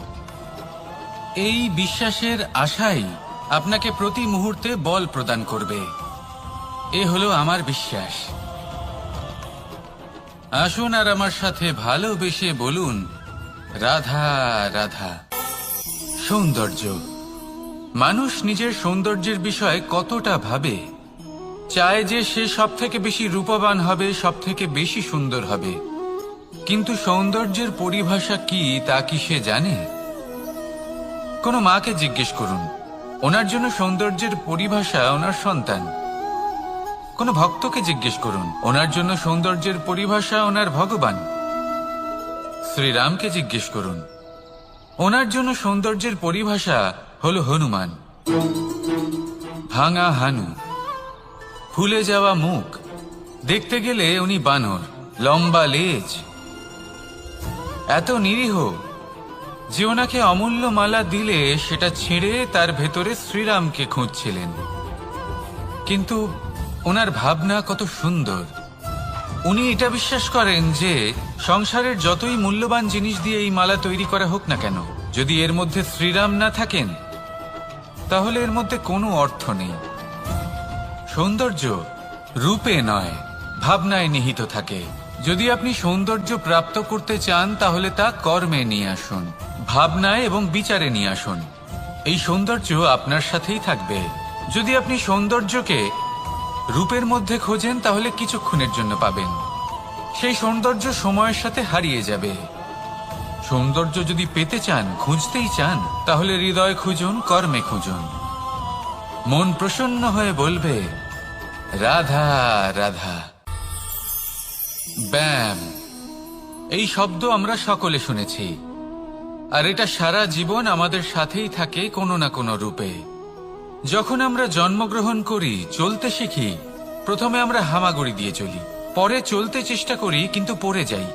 এই বিশ্বাসের আশাই আপনাকে প্রতি মুহূর্তে বল প্রদান করবে। এ হলো আমার বিশ্বাস। আসুন আর আমার সাথে ভালোবেসে বলুন, রাধা রাধা। সৌন্দর্য। মানুষ নিজের সৌন্দর্যের বিষয়ে কতটা ভাবে, চায় যে সে সব থেকে বেশি রূপবান হবে, সব থেকে বেশি সুন্দর হবে। কিন্তু সৌন্দর্যের পরিভাষা কি তা কি সে জানে? কোনো মাকে জিজ্ঞেস করুন, ওনার জন্য সৌন্দর্যের পরিভাষা ওনার সন্তান। কোনো ভক্তকে জিজ্ঞেস করুন, ওনার জন্য সৌন্দর্যের পরিভাষা ওনার ভগবান। শ্রীরামকে জিজ্ঞেস করুন, ওনার জন্য সৌন্দর্যের পরিভাষা হলো হনুমান। ভাঙা হানু, ফুলে যাওয়া মুখ, দেখতে গেলে উনি বানর, লম্বা লেজ, এত নিরীহ যে ওনাকে অমূল্য মালা দিলে সেটা ছিঁড়ে তার ভেতরে শ্রীরামকে খুঁজছিলেন। কিন্তু ওনার ভাবনা কত সুন্দর। উনি এটা বিশ্বাস করেন যে সংসারের যতই মূল্যবান জিনিস দিয়ে এই মালা তৈরি করা হোক না কেন, যদি এর মধ্যে শ্রীরাম না থাকেন তাহলে এর মধ্যে কোনো অর্থ নেই। সৌন্দর্য রূপে নয়, ভাবনায় নিহিত থাকে। যদি আপনি সৌন্দর্য প্রাপ্ত করতে চান তাহলে তা কর্মে নিয়ে আসুন, ভাবনায় এবং বিচারে নিয়ে আসুন। এই সৌন্দর্য আপনার সাথেই থাকবে। যদি আপনি সৌন্দর্যকে রূপের মধ্যে খোঁজেন তাহলে কিছুক্ষণের জন্য পাবেন, সেই সৌন্দর্য সময়ের সাথে হারিয়ে যাবে। সৌন্দর্য যদি পেতে চান, খুঁজতেই চান, তাহলে হৃদয় খুঁজুন, কর্মে খুঁজুন। মন প্রসন্ন হয়ে বলবে রাধা রাধা। ব্যায়াম, এই শব্দ আমরা সকলে শুনেছি, আর এটা সারা জীবন আমাদের সাথেই থাকে কোনো না কোনো রূপে। যখন আমরা জন্মগ্রহণ করি, চলতে শিখি, প্রথমে আমরা হামাগুড়ি দিয়ে চলি, পরে চলতে চেষ্টা করি কিন্তু পড়ে যাই।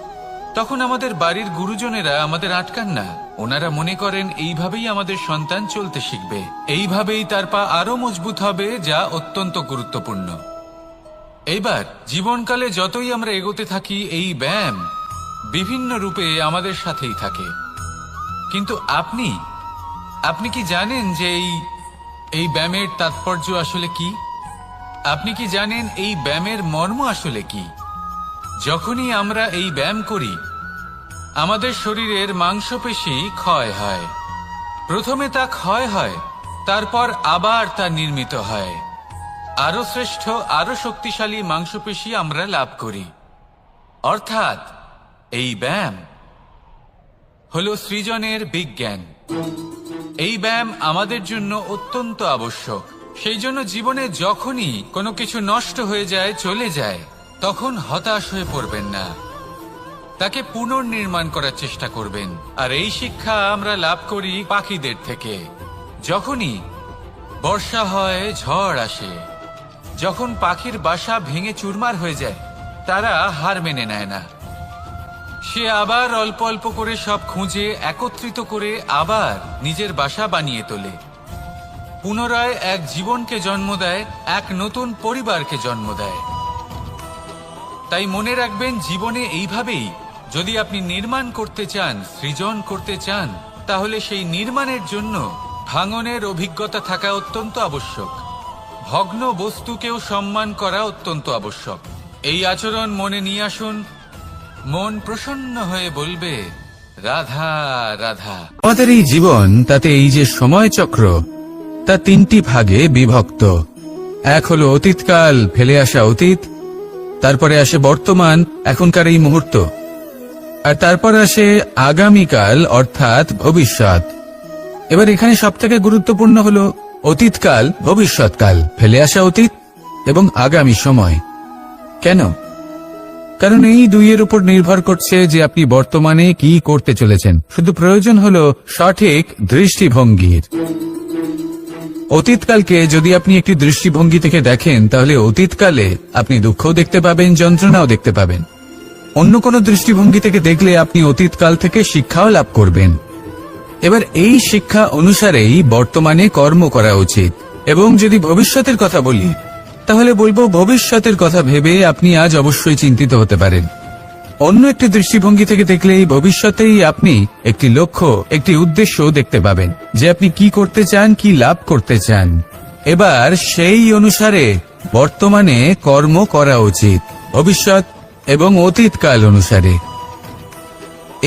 তখন আমাদের বাড়ির গুরুজনেরা আমাদের আটকান না। ওনারা মনে করেন এইভাবেই আমাদের সন্তান চলতে শিখবে, এইভাবেই তার পা আরো মজবুত হবে, যা অত্যন্ত গুরুত্বপূর্ণ। এইবার জীবনকালে যতই আমরা এগোতে থাকি, এই ব্যায়াম বিভিন্ন রূপে আমাদের সাথেই থাকে। কিন্তু আপনি কি জানেন যে এই ব্যায়ামের তাৎপর্য আসলে কি? আপনি কি জানেন এই ব্যায়ামের মর্ম আসলে কি? যখনই আমরা এই ব্যায়াম করি, আমাদের শরীরের মাংসপেশি ক্ষয় হয়। প্রথমে তা ক্ষয় হয়, তারপর আবার তা নির্মিত হয়। আরো শ্রেষ্ঠ, আরো শক্তিশালী মাংসপেশি আমরা লাভ করি। অর্থাৎ এই ব্যায়াম হলো সৃজনের বিজ্ঞান। এই ব্যায়াম আমাদের জন্য অত্যন্ত আবশ্যক। সেই জন্য জীবনে যখনই কোনো কিছু নষ্ট হয়ে যায়, চলে যায়, তখন হতাশ হয়ে পড়বেন না, তাকে পুনর্নির্মাণ করার চেষ্টা করবেন। আর এই শিক্ষা আমরা লাভ করি পাখিদের থেকে। যখনই বর্ষা হয়, ঝড় আসে, যখন পাখির বাসা ভেঙে চুরমার হয়ে যায়, তারা হার মেনে নেয় না। সে আবার অল্প অল্প করে সব খুঁজে একত্রিত করে আবার নিজের বাসা বানিয়ে তোলে, পুনরায় এক জীবনকে জন্ম দেয়, এক নতুন পরিবারকে জন্ম দেয়। তাই মনে রাখবেন, জীবনে এইভাবেই যদি আপনি নির্মাণ করতে চান, সৃজন করতে চান, তাহলে সেই নির্মাণের জন্য ভাঙনের অভিজ্ঞতা থাকা অত্যন্ত আবশ্যক। ভগ্ন বস্তুকেও সম্মান করা অত্যন্ত আবশ্যক। এই আচরণ মনে নিয়ে আসুন, মন প্রসন্ন হয়ে বলবে রাধা রাধা। আমাদের এই জীবন, তাতে এই যে সময় চক্র, তা তিনটি ভাগে বিভক্ত। এক হলো অতীতকাল, ফেলে আসা অতীত, তারপরে আসে বর্তমান, এখনকার এই মুহূর্ত, আর তারপর আসে আগামীকাল অর্থাৎ ভবিষ্যৎ। এবার এখানে সবথেকে গুরুত্বপূর্ণ হলো অতীতকাল, ভবিষ্যৎকাল, ফেলে আসা অতীত এবং আগামী সময়। কেন? কারণ এই দুইয়ের উপর নির্ভর করছে যে আপনি বর্তমানে কি করতে চলেছেন। শুধু প্রয়োজন হলো সঠিক দৃষ্টিভঙ্গির। অতীতকালকে যদি আপনি একটি দৃষ্টিভঙ্গি থেকে দেখেন, তাহলে অতীতকালে আপনি দুঃখও দেখতে পাবেন, যন্ত্রণাও দেখতে পাবেন। অন্য কোনো দৃষ্টিভঙ্গি থেকে দেখলে আপনি অতীতকাল থেকে শিক্ষাও লাভ করবেন। এবার এই শিক্ষা অনুসারেই বর্তমানে কর্ম করা উচিত। এবং যদি ভবিষ্যতের কথা বলি, তাহলে বলবো ভবিষ্যতের কথা ভেবে আপনি আজ অবশ্যই চিন্তিত হতে পারেন। অন্য একটি দৃষ্টিভঙ্গি থেকে দেখলে এই ভবিষ্যতেই আপনি একটি লক্ষ্য, একটি উদ্দেশ্য দেখতে পাবেন, যে আপনি কি করতে চান, কি লাভ করতে চান। এবার সেই অনুসারে বর্তমানে কর্ম করা উচিত, ভবিষ্যৎ এবং অতীতকাল অনুসারে।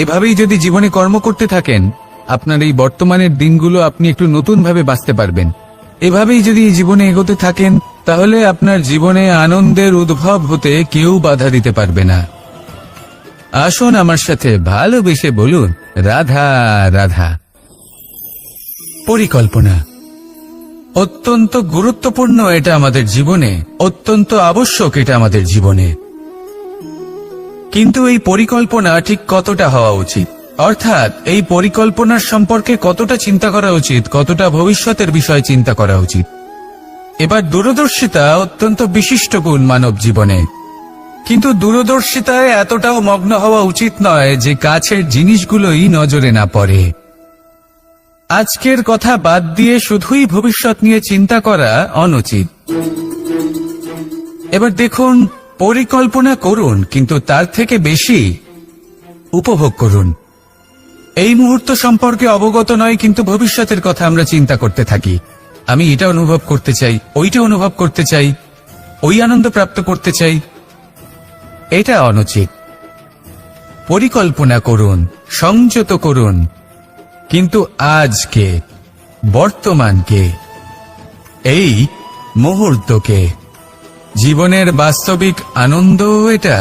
এভাবেই যদি জীবনে কর্ম করতে থাকেন, আপনার এই বর্তমানের দিনগুলো আপনি একটু নতুনভাবে বাঁচতে পারবেন। এভাবেই যদি জীবনে এগোতে থাকেন, তাহলে আপনার জীবনে আনন্দের উদ্ভব হতে কেউ বাধা দিতে পারবে না। আসুন আমার সাথে ভালোবেসে বলুন রাধা রাধা। পরিকল্পনা অত্যন্ত গুরুত্বপূর্ণ, এটা আমাদের জীবনে অত্যন্ত আবশ্যক, এটা আমাদের জীবনে। কিন্তু এই পরিকল্পনা ঠিক কতটা হওয়া উচিত, অর্থাৎ এই পরিকল্পনার সম্পর্কে কতটা চিন্তা করা উচিত, কতটা ভবিষ্যতের বিষয় চিন্তা করা উচিত। এবার দূরদর্শিতা অত্যন্ত বিশিষ্ট গুণ মানব জীবনে, কিন্তু দূরদর্শিতায় এতটাও মগ্ন হওয়া উচিত নয় যে কাছের জিনিসগুলোই নজরে না পড়ে। আজকের কথা বাদ দিয়ে শুধুই ভবিষ্যৎ নিয়ে চিন্তা করা অনুচিত। এবার দেখুন, পরিকল্পনা করুন, কিন্তু তার থেকে বেশি উপভোগ করুন। এই মুহূর্ত সম্পর্কে অবগত নয়, কিন্তু ভবিষ্যতের কথা আমরা চিন্তা করতে থাকি। আমি এটা অনুভব করতে চাই, ওইটা অনুভব করতে চাই, ওই আনন্দ প্রাপ্ত করতে চাই। এটা অনুচিত। পরিকল্পনা করুন, সংযত করুন, কিন্তু আজকে, বর্তমানকে, এই মুহূর্তকে, জীবনের বাস্তবিক আনন্দ এটা।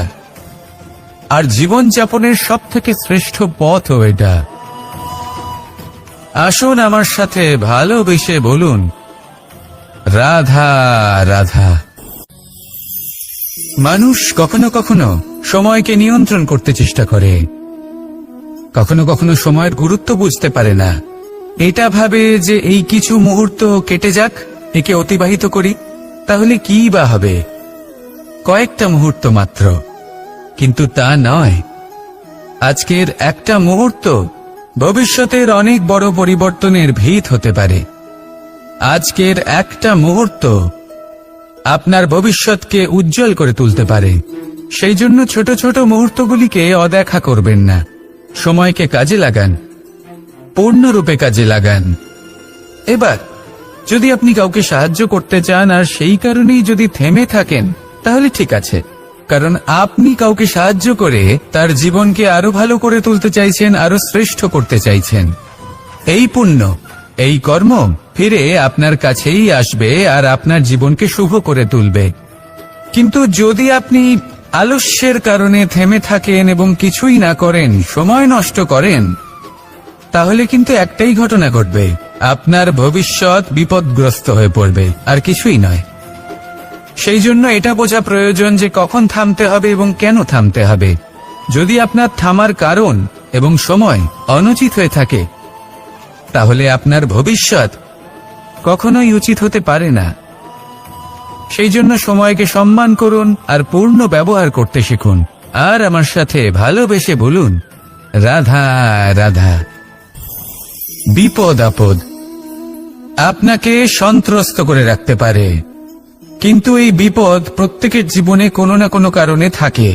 আর জীবনযাপনের সবথেকে শ্রেষ্ঠ পথও এটা। আসুন আমার সাথে ভালোবেসে বলুন, রাধা রাধা। মানুষ কখনো কখনো সময়কে নিয়ন্ত্রণ করতে চেষ্টা করে, কখনো কখনো সময়ের গুরুত্ব বুঝতে পারে না। এটা ভাবে যে এই কিছু মুহূর্ত কেটে যাক, একে অতিবাহিত করি, তাহলে কি বা হবে, কয়েকটা মুহূর্ত মাত্র। কিন্তু তা নয়। আজকের একটা মুহূর্ত ভবিষ্যতের অনেক বড় পরিবর্তনের ভিত হতে পারে। আজকের একটা মুহূর্ত আপনার ভবিষ্যৎকে উজ্জ্বল করে তুলতে পারে। সেই জন্য ছোট ছোট মুহূর্তগুলিকে অদেখা করবেন না। সময়কে কাজে লাগান, পূর্ণরূপে কাজে লাগান। এবার যদি আপনি কাউকে সাহায্য করতে চান আর সেই কারণেই যদি থেমে থাকেন, তাহলে ঠিক আছে, কারণ আপনি কাউকে সাহায্য করে তার জীবনকে আরো ভালো করে তুলতে চাইছেন, আরো শ্রেষ্ঠ করতে চাইছেন। এই পুণ্য, এই কর্ম ফিরে আপনার কাছেই আসবে আর আপনার জীবনকে শুভ করে তুলবে। কিন্তু যদি আপনি আলস্যের কারণে থেমে থাকেন এবং কিছুই না করেন, সময় নষ্ট করেন, তাহলে কিন্তু একটাই ঘটনা ঘটবে, আপনার ভবিষ্যৎ বিপদগ্রস্ত হয়ে পড়বে, আর কিছুই নয়। সেই জন্য এটা বোঝা প্রয়োজন যে কখন থামতে হবে এবং কেন থামতে হবে। যদি আপনার থামার কারণ এবং সময় অনুচিত হয়ে থাকে, তাহলে আপনার ভবিষ্যৎ কখনোই উচিত হতে পারে না। সেই জন্য সময়কে সম্মান করুন আর পূর্ণ ব্যবহার করতে শিখুন। আর আমার সাথে ভালোবেসে বলুন, রাধা রাধা। বিপদ আপদ আপনাকে সন্ত্রস্ত করে রাখতে পারে, কিন্তু এই বিপদ প্রত্যেকের জীবনে কোনো না কোনো কারণে থাকে।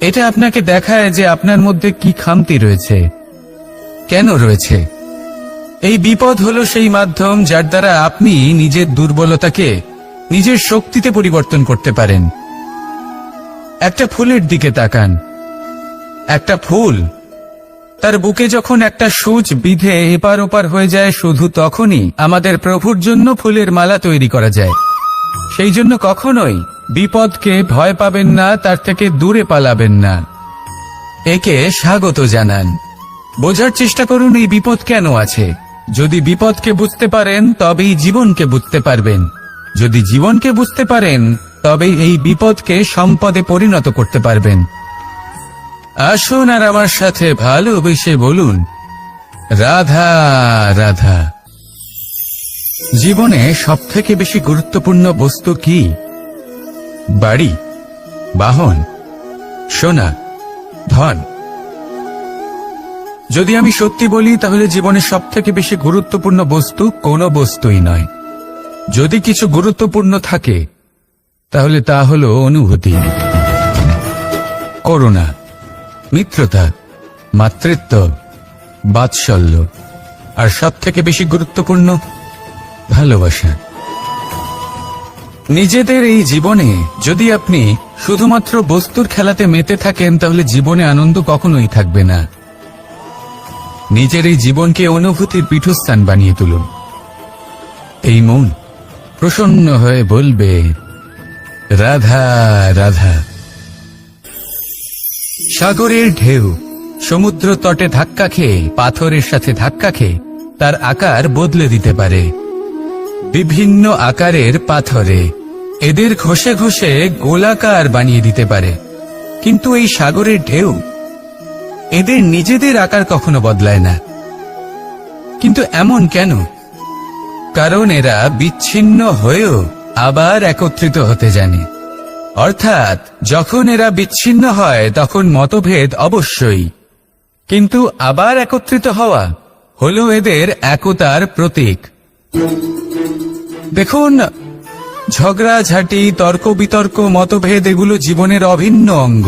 এটা আপনাকে দেখায় যে আপনার মধ্যে কি খামতি রয়েছে, কেন রয়েছে। এই বিপদ হলো সেই মাধ্যম যার দ্বারা আপনি নিজের দুর্বলতাকে নিজের শক্তিতে পরিবর্তন করতে পারেন। একটা ফুলের দিকে তাকান। একটা ফুল, তার বুকে যখন একটা সূচ বিঁধে এপার ওপার হয়ে যায়, শুধু তখনই আমাদের প্রভুর জন্য ফুলের মালা তৈরি করা যায়। সেই জন্য কখনোই বিপদকে ভয় পাবেন না, তার থেকে দূরে পালাবেন না, একে স্বাগত জানান। বোঝার চেষ্টা করুন এই বিপদ কেন আছে। যদি বিপদকে বুঝতে পারেন তবেই জীবনকে বুঝতে পারবেন। যদি জীবনকে বুঝতে পারেন তবেই এই বিপদকে সম্পদে পরিণত করতে পারবেন। আসুন আর আমার সাথে ভালোবেসে বলুন, রাধা রাধা। জীবনে সবথেকে বেশি গুরুত্বপূর্ণ বস্তু কি? বাড়ি, বাহন, সোনা, ধন। যদি আমি সত্যি বলি, তাহলে জীবনে সবথেকে বেশি গুরুত্বপূর্ণ বস্তু কোনো বস্তুই নয়। যদি কিছু গুরুত্বপূর্ণ থাকে, তাহলে তা হলো অনুভূতি, করুণা, মিত্রতা, মাতৃত্ব, বাৎসল্য, আর সবথেকে বেশি গুরুত্বপূর্ণ ভালোবাসা। নিজেদের এই জীবনে যদি আপনি শুধুমাত্র বস্তুর খেলাতে মেতে থাকেন, তাহলে জীবনে আনন্দ কখনোই থাকবে না। নিজের এই জীবনকে অনুভূতির পীঠস্থান বানিয়ে তুলুন। এই মন প্রসন্ন হয়ে বলবে, রাধা রাধা। সাগরের ঢেউ সমুদ্র তটে ধাক্কা খেয়ে, পাথরের সাথে ধাক্কা খেয়ে তার আকার বদলে দিতে পারে। বিভিন্ন আকারের পাথরে এদের ঘষে ঘষে গোলাকার বানিয়ে দিতে পারে, কিন্তু এই সাগরের ঢেউ এদের নিজেদের আকার কখনো বদলায় না। কিন্তু এমন কেন? কারণ এরা বিচ্ছিন্ন হয়েও আবার একত্রিত হতে জানে। অর্থাৎ যখন এরা বিচ্ছিন্ন হয় তখন মতভেদ অবশ্যই, কিন্তু আবার একত্রিত হওয়া হলো এদের একতার প্রতীক। দেখুন, ঝগড়াঝাঁটি, তর্ক বিতর্ক, মতভেদ এগুলো জীবনের অভিন্ন অঙ্গ,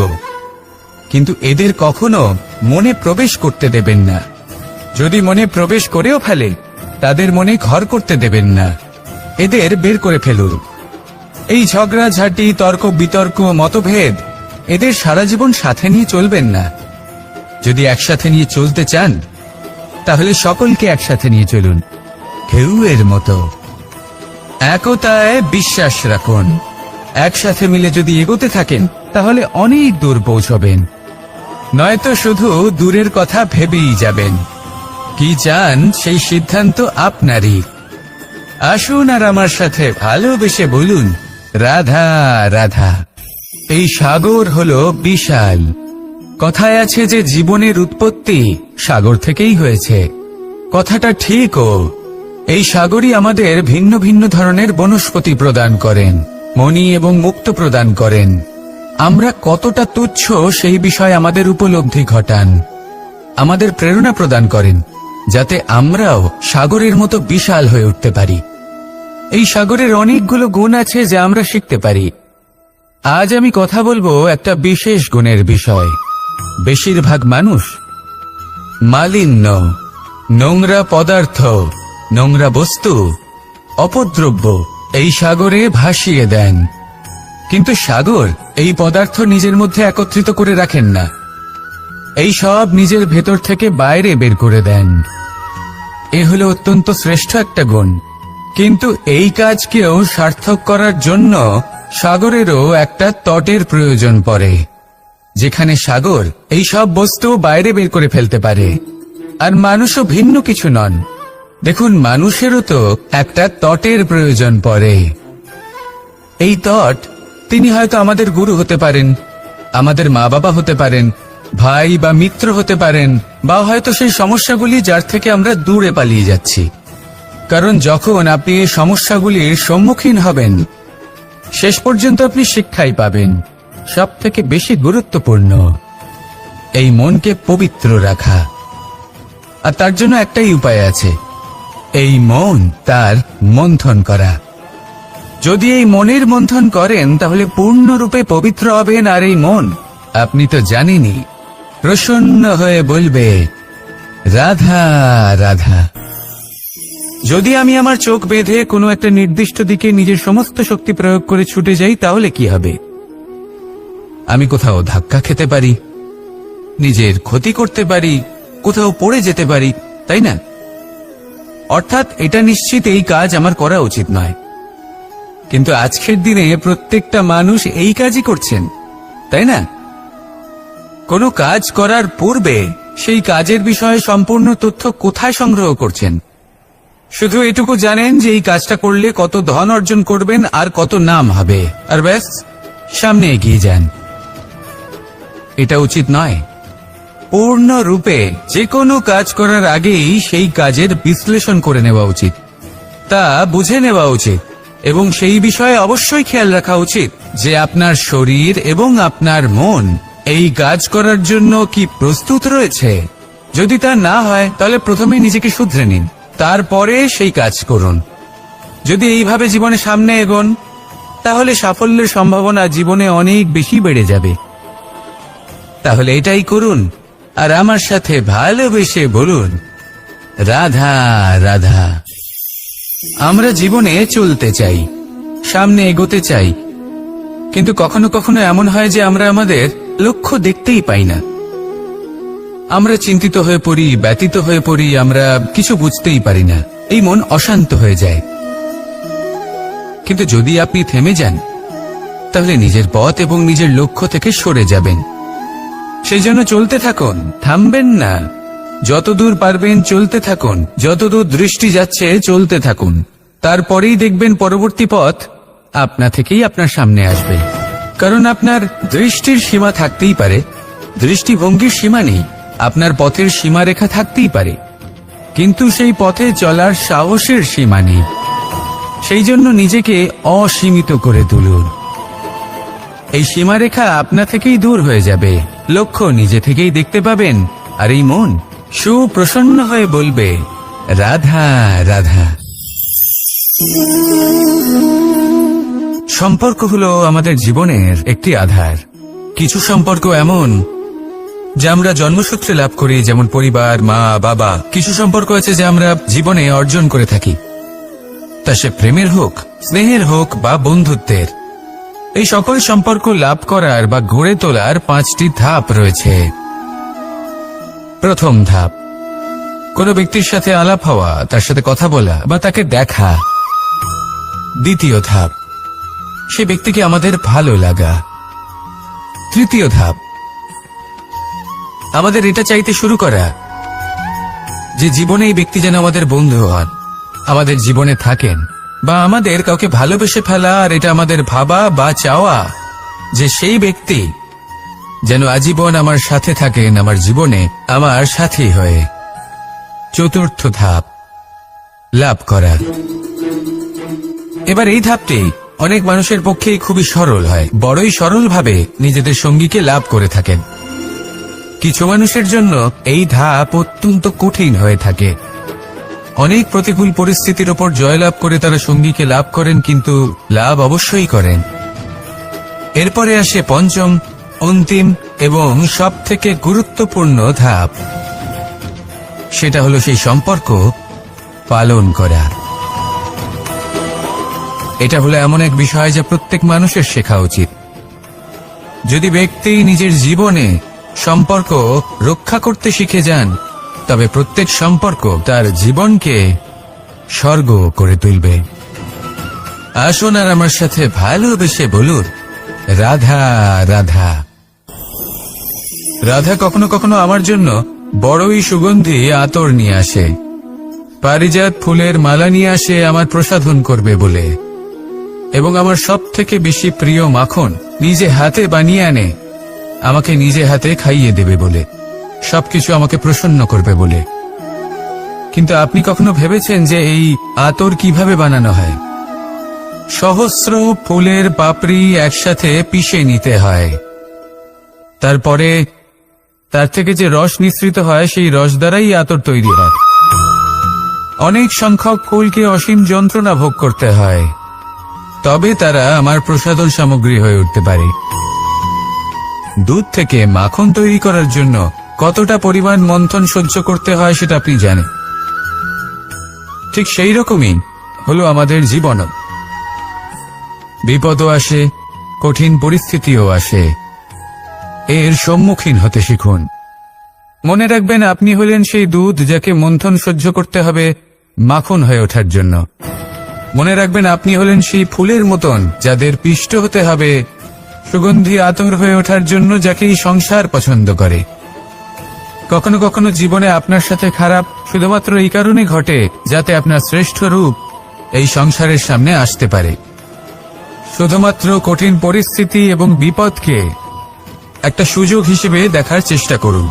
কিন্তু এদের কখনো মনে প্রবেশ করতে দেবেন না। যদি মনে প্রবেশ করেও ফেলে, তাদের মনে ঘর করতে দেবেন না, এদের বের করে ফেলুন। এই ঝগড়াঝাঁটি, তর্ক বিতর্ক, মতভেদ এদের সারা জীবন সাথে নিয়ে চলবেন না। যদি একসাথে নিয়ে চলতে চান, তাহলে সকলকে একসাথে নিয়ে চলুন, ঢেউয়ের মতো। একতায় বিশ্বাস রাখুন। একসাথে মিলে যদি এগোতে থাকেন, তাহলে অনেক দূর পৌঁছবেন। নয়তো শুধু দূরের কথা ভেবেই যাবেন। কি চান সেই সিদ্ধান্ত আপনারই। আসুন আর আমার সাথে ভালোবেসে বলুন, রাধা রাধা। এই সাগর হলো বিশাল। কথায় আছে যে জীবনের উৎপত্তি সাগর থেকেই হয়েছে। কথাটা ঠিকও। এই সাগরই আমাদের ভিন্ন ভিন্ন ধরনের বনস্পতি প্রদান করেন, মণি এবং মুক্ত প্রদান করেন। আমরা কতটা তুচ্ছ সেই বিষয়ে আমাদের উপলব্ধি ঘটান, আমাদের প্রেরণা প্রদান করেন, যাতে আমরাও সাগরের মতো বিশাল হয়ে উঠতে পারি। এই সাগরের অনেকগুলো গুণ আছে যা আমরা শিখতে পারি। আজ আমি কথা বলবো একটা বিশেষ গুণের বিষয়। বেশিরভাগ মানুষ মালিন্য, নোংরা পদার্থ, নোংরা বস্তু, অপদ্রব্য এই সাগরে ভাসিয়ে দেন। কিন্তু সাগর এই পদার্থ নিজের মধ্যে একত্রিত করে রাখেন না, এই সব নিজের ভেতর থেকে বাইরে বের করে দেন। এ হলো অত্যন্ত শ্রেষ্ঠ একটা গুণ। কিন্তু এই কাজকেও সার্থক করার জন্য সাগরেরও একটা তটের প্রয়োজন পড়ে, যেখানে সাগর এই সব বস্তু বাইরে বের করে ফেলতে পারে। আর মানুষও ভিন্ন কিছু নন। দেখুন, মানুষেরও তো একটা তটের প্রয়োজন পড়ে। এই তট, তিনি হয়তো আমাদের গুরু হতে পারেন, আমাদের মা বাবা হতে পারেন, ভাই বা মিত্র হতে পারেন, বা হয়তো সেই সমস্যাগুলি যার থেকে আমরা দূরে পালিয়ে যাচ্ছি। কারণ যখন আপনি এই সমস্যাগুলির সম্মুখীন হবেন, শেষ পর্যন্ত আপনি শিক্ষাই পাবেন। সব থেকে বেশি গুরুত্বপূর্ণ এই মনকে পবিত্র রাখা। আর তার জন্য একটাই উপায় আছে, এই মন তার মন্থন করা। যদি এই মনের মন্থন করেন তাহলে পূর্ণরূপে পবিত্র হবেন। আর এই মন, আপনি তো জানেনই, প্রসন্ন হয়ে বলবে, রাধা রাধা। যদি আমি আমার চোখ বেঁধে কোনো একটা নির্দিষ্ট দিকে নিজের সমস্ত শক্তি প্রয়োগ করে ছুটে যাই, তাহলে কি হবে? আমি কোথাও ধাক্কা খেতে পারি, নিজের ক্ষতি করতে পারি, কোথাও পড়ে যেতে পারি, তাই না? অর্থাৎ এটা নিশ্চিত এই কাজ আমার করা উচিত নয়। কিন্তু আজকের দিনে প্রত্যেকটা মানুষ এই কাজই করছেন, তাই না? কোনো কাজ করার পূর্বে সেই কাজের বিষয়ে সম্পূর্ণ তথ্য কোথায় সংগ্রহ করছেন? শুধু এটুকু জানেন যে এই কাজটা করলে কত ধন অর্জন করবেন আর কত নাম হবে, আর ব্যাস সামনে এগিয়ে যান। এটা উচিত নয়। পূর্ণরূপে যে কোনো কাজ করার আগেই সেই কাজের বিশ্লেষণ করে নেওয়া উচিত, তা বুঝে নেওয়া উচিত, এবং সেই বিষয়ে অবশ্যই খেয়াল রাখা উচিত যে আপনার শরীর এবং আপনার মন এই কাজ করার জন্য কি প্রস্তুত রয়েছে। যদি তা না হয় তাহলে প্রথমে নিজেকে শুধরে নিন, তারপরে সেই কাজ করুন। যদি এইভাবে জীবনে সামনে এগোন, তাহলে সাফল্যের সম্ভাবনা জীবনে অনেক বেশি বেড়ে যাবে। তাহলে এটাই করুন, আর আমার সাথে ভালোবেসে বলুন, রাধা রাধা। আমরা জীবনে চলতে চাই, সামনে এগোতে চাই, কিন্তু কখনো কখনো এমন হয় যে আমরা আমাদের লক্ষ্য দেখতেই পাই না। আমরা চিন্তিত হয়ে পড়ি, ব্যতীত হয়ে পড়ি, আমরা কিছু বুঝতেই পারি না। এই মন অশান্ত হয়ে যায়। কিন্তু যদি আপনি থেমে যান, তাহলে নিজের পথ এবং নিজের লক্ষ্য থেকে সরে যাবেন। সেই জন্য চলতে থাকুন, থামবেন না। যতদূর পারবেন চলতে থাকুন, যতদূর দৃষ্টি যাচ্ছে চলতে থাকুন। তারপরেই দেখবেন পরবর্তী পথ আপনা থেকেই আপনার সামনে আসবে। কারণ আপনার দৃষ্টির সীমা থাকতেই পারে, দৃষ্টিভঙ্গির সীমা নেই। আপনার পথের সীমারেখা থাকতেই পারে, কিন্তু সেই পথে চলার সাহসের সীমা নেই। সেই জন্য নিজেকে অসীমিত করে তুলুন। এই সীমারেখা আপনা থেকেই দূর হয়ে যাবে, লক্ষ্য নিজে থেকেই দেখতে পাবেন, আর এই মন সুপ্রসন্ন হয়ে বলবে, রাধা রাধা। সম্পর্ক হলো আমাদের জীবনের একটি আধার। কিছু সম্পর্ক এমন যা আমরা জন্মসূত্রে লাভ করি, যেমন পরিবার, মা বাবা। কিছু সম্পর্ক আছে যা আমরা জীবনে অর্জন করে থাকি, তা সে প্রেমের হোক, স্নেহের হোক বা বন্ধুত্বের। এই সকল সম্পর্ক লাভ করার বা গড়ে তোলার 5টি ধাপ রয়েছে। প্রথম ধাপ, কোনো ব্যক্তির সাথে আলাপ হওয়া, তার সাথে কথা বলা বা তাকে দেখা। দ্বিতীয় ধাপ, সে ব্যক্তিকে আমাদের ভালো লাগা। তৃতীয় ধাপ, আমাদের এটা চাইতে শুরু করা যে জীবনে এই ব্যক্তি যেন আমাদের বন্ধু হন, আমাদের জীবনে থাকেন, বা আমাদের কাউকে ভালোবেসে ফেলা আর এটা আমাদের ভাবা বা চাওয়া যে সেই ব্যক্তি যেন আজীবন আমার সাথে থাকেন, আমার জীবনে আমার সাথী হয়ে। চতুর্থ ধাপ, লাভ করা। এবার এই ধাপটি অনেক মানুষের পক্ষেই খুবই সরল হয়, বড়ই সরলভাবে নিজেদের সঙ্গীকে লাভ করে থাকেন। কিছু মানুষের জন্য এই ধাপ অত্যন্ত কঠিন হয়ে থাকে। অনেক প্রতিকূল পরিস্থিতির ওপর জয়লাভ করে তারা সঙ্গীকে লাভ করেন, কিন্তু লাভ অবশ্যই করেন। এরপরে আসে পঞ্চম, অন্তিম এবং সব থেকে গুরুত্বপূর্ণ ধাপ। সেটা হলো সেই সম্পর্ক পালন করা। এটা হলো এমন এক বিষয় যা প্রত্যেক মানুষের শেখা উচিত। যদি ব্যক্তি নিজের জীবনে সম্পর্ক রক্ষা করতে শিখে যান, তবে প্রত্যেক সম্পর্ক তার জীবনকে স্বর্গ করে তুলবে। আসুন আর আমার সাথে ভালোবেসে বলুন, রাধা রাধা। রাধা কখনো কখনো আমার জন্য বড়ই সুগন্ধি আতর নিয়ে আসে, পারিজাত ফুলের মালা নিয়ে আসে আমার প্রসাধন করবে বলে, এবং আমার সব থেকে বেশি প্রিয় মাখন নিজে হাতে বানিয়ে আনে আমাকে নিজে হাতে খাইয়ে দেবে বলে, সবকিছু আমাকে প্রসন্ন করবে বলে। কিন্তু আপনি কখনো ভেবেছেন যে এই আতর কিভাবে বানানো হয়? সহস্র ফুলের পাপড়ি একসাথে পিষে নিতে হয়, তারপরে তার থেকে যে রস নিঃসৃত হয় সেই রস দ্বারাই আতর তৈরি হয়। অনেক সংখ্যক ফুলকে অসীম যন্ত্রণা ভোগ করতে হয়, তবে তারা আমার প্রসাধন সামগ্রী হয়ে উঠতে পারে। দুধ থেকে মাখন তৈরি করার জন্য কতটা পরিমাণ মন্থন সহ্য করতে হয় সেটা আপনি জানেন। ঠিক সেই রকমই হলো আমাদের জীবনও। বিপদও আসে, কঠিন পরিস্থিতিও আসে, এর সম্মুখীন হতে শিখুন। মনে রাখবেন, আপনি হলেন সেই দুধ যাকে মন্থন সহ্য করতে হবে মাখন হয়ে ওঠার জন্য। মনে রাখবেন, আপনি হলেন সেই ফুলের মতন যাদের পিষ্ট হতে হবে সুগন্ধি আতর হয়ে ওঠার জন্য, যাকে এই সংসার পছন্দ করে। কখনো কখনো জীবনে আপনার সাথে খারাপ শুধুমাত্র এই কারণে ঘটে যাতে আপনার শ্রেষ্ঠ রূপ এই সংসারের সামনে আসতে পারে। শুধুমাত্র কঠিন পরিস্থিতি এবং বিপদকে একটা সুযোগ হিসেবে দেখার চেষ্টা করুন।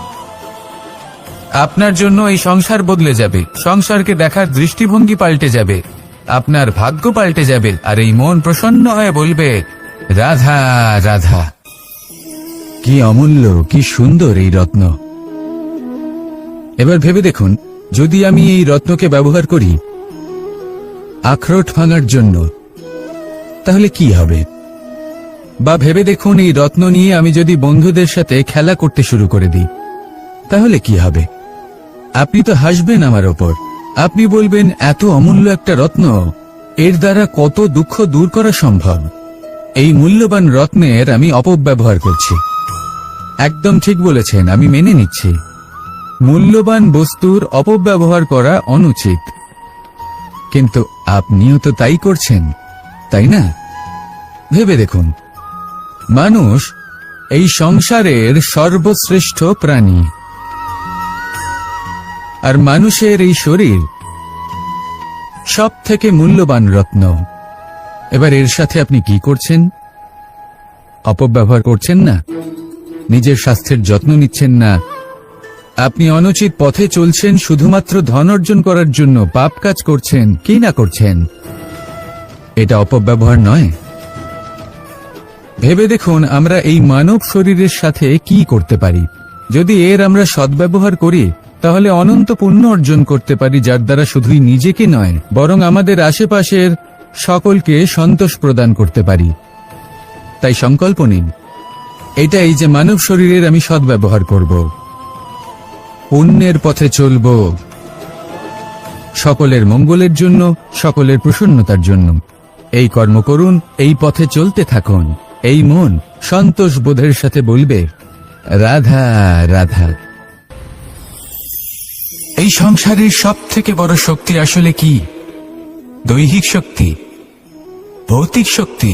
আপনার জন্য এই সংসার বদলে যাবে, সংসারকে দেখার দৃষ্টিভঙ্গি পাল্টে যাবে, আপনার ভাগ্য পাল্টে যাবে, আর এই মন প্রসন্ন হয়ে বলবে, রাধা রাধা। কি অমূল্য, কি সুন্দর এই রত্ন। এবার ভেবে দেখুন, যদি আমি এই রত্নকে ব্যবহার করি আখরোট ভাঙার জন্য, তাহলে কি হবে? বা ভেবে দেখুন, এই রত্ন নিয়ে আমি যদি বন্ধুদের সাথে খেলা করতে শুরু করে দিই, তাহলে কি হবে? আপনি তো হাসবেন আমার ওপর। আপনি বলবেন, এত অমূল্য একটা রত্ন, এর দ্বারা কত দুঃখ দূর করা সম্ভব। এই মূল্যবান রত্নের আমি অপব্যবহার করছি। একদম ঠিক বলেছেন, আমি মেনে নিচ্ছি। মূল্যবান বস্তুর অপব্যবহার করা অনুচিত, কিন্তু আপনিও তো তাই করছেন, তাই না? ভেবে দেখুন, মানুষ এই সংসারের সর্বশ্রেষ্ঠ প্রাণী, আর মানুষের এই শরীর সব থেকে মূল্যবান রত্ন। এবার এর সাথে আপনি কি করছেন? অপব্যবহার করছেন না, নিজের স্বাস্থ্যের যত্ন নিচ্ছেন না, আপনি অনুচিত পথে চলছেন শুধুমাত্র ধন অর্জন করার জন্য, পাপ কাজ করছেন, কি না করছেন? এটা অপব্যবহার নয়? ভেবে দেখুন, আমরা এই মানব শরীরের সাথে কি করতে পারি। যদি এর আমরা সদ্ব্যবহার করি, তাহলে অনন্ত পুণ্য অর্জন করতে পারি, যার দ্বারা শুধুই নিজেকে নয়, বরং আমাদের আশেপাশের সকলকে সন্তোষ প্রদান করতে পারি। তাই সংকল্প নিন, এটাই যে মানব শরীরের আমি সদ্ব্যবহার করব, পুণ্যের পথে চলব, সকলের মঙ্গলের জন্য, সকলের প্রসন্নতার জন্য। এই কর্ম করুন, এই পথে চলতে থাকুন। এই মন সন্তোষ বোধের সাথে বলবে, রাধা রাধা। এই সংসারের সব থেকে বড় শক্তি আসলে কি? দৈহিক শক্তি, ভৌতিক শক্তি,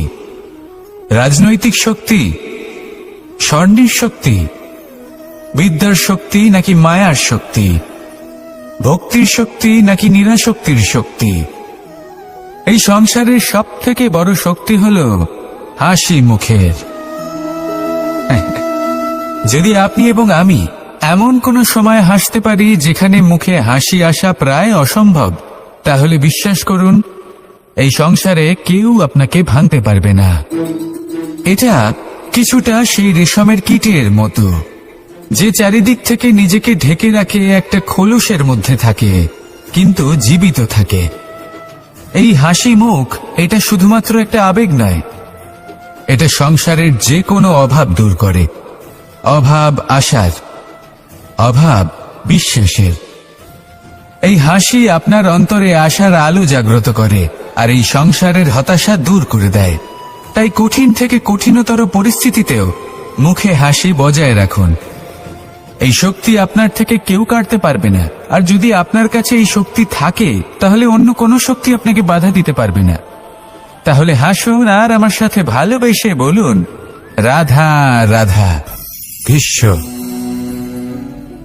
রাজনৈতিক শক্তি, স্বর্ণের শক্তি, বিদ্যার শক্তি নাকি মায়ার শক্তি, ভক্তির শক্তি নাকি নিরাশক্তির শক্তি? এই সংসারের সব থেকে বড় শক্তি হল হাসি মুখের। যদি আপনি এবং আমি এমন কোন সময় হাসতে পারি যেখানে মুখে হাসি আসা প্রায় অসম্ভব, তাহলে বিশ্বাস করুন এই সংসারে কেউ আপনাকে ভাঙতে পারবে না। এটা কিছুটা সেই রেশমের কীটের মতো, যে চারিদিক থেকে নিজেকে ঢেকে রাখে একটা খোলসের মধ্যে থাকে, কিন্তু জীবিত থাকে। এই হাসি মুখ এটা শুধুমাত্র একটা আবেগ নয়, এটা সংসারের যে কোনো অভাব দূর করে। অভাব আশার, অভাব বিশ্বাসের। এই হাসি আপনার অন্তরে আশার আলো জাগ্রত করে আর এই সংসারের হতাশা দূর করে দেয়। তাই কঠিন থেকে কঠিনতর পরিস্থিতিতেও মুখে হাসি বজায় রাখুন। এই শক্তি আপনার থেকে কেউ কাটতে পারবে না। আর যদি আপনার কাছে এই শক্তি থাকে, তাহলে অন্য কোনো শক্তি আপনাকে বাধা দিতে পারবে না। তাহলে হাসুন আর আমার সাথে ভালোবেসে বলুন, রাধা রাধা। ভীষ্ম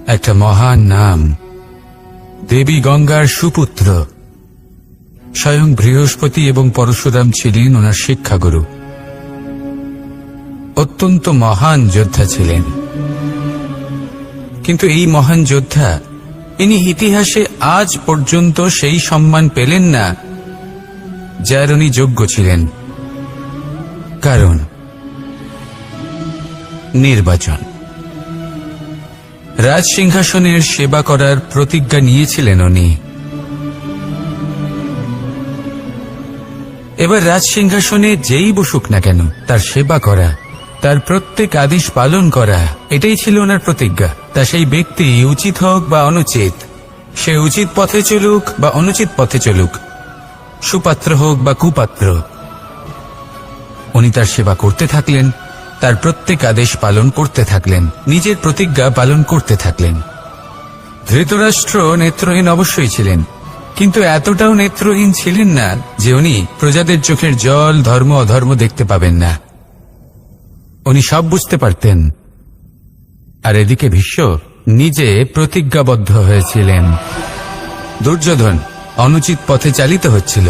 একটা মহান নাম, দেবী গঙ্গার সুপুত্র। স্বয়ং বৃহস্পতি এবং পরশুরাম ছিলেন ওনার শিক্ষাগুরু। অত্যন্ত মহান যোদ্ধা ছিলেন। কিন্তু এই মহান যোদ্ধা, ইনি ইতিহাসে আজ পর্যন্ত সেই সম্মান পেলেন না যার উনি যোগ্য ছিলেন। কারণ নির্বাচন। রাজ সিংহাসনের সেবা করার প্রতিজ্ঞা নিয়েছিলেন উনি। এবার রাজ সিংহাসনে যেই বসুক না কেন, তার সেবা করা, তার প্রত্যেক আদেশ পালন করা, এটাই ছিল ওনার প্রতিজ্ঞা। তা সেই ব্যক্তি উচিত হোক বা অনুচিত, সে উচিত পথে চলুক বা অনুচিত পথে চলুক, সুপাত্র হোক বা কুপাত্র, উনি তার সেবা করতে থাকলেন, তার প্রত্যেক আদেশ পালন করতে থাকলেন, নিজের প্রতিজ্ঞা পালন করতে থাকলেন। ধৃতরাষ্ট্র নেত্রহীন অবশ্যই ছিলেন, কিন্তু এতটাও নেত্রহীন ছিলেন না যে উনি প্রজাদের চোখের জল, ধর্ম অধর্ম দেখতে পাবেন না। উনি সব বুঝতে পারতেন। আর এদিকে ভীষ্ম নিজে প্রতিজ্ঞাবদ্ধ হয়েছিলেন। দুর্যোধন অনুচিত পথে চালিত হচ্ছিল,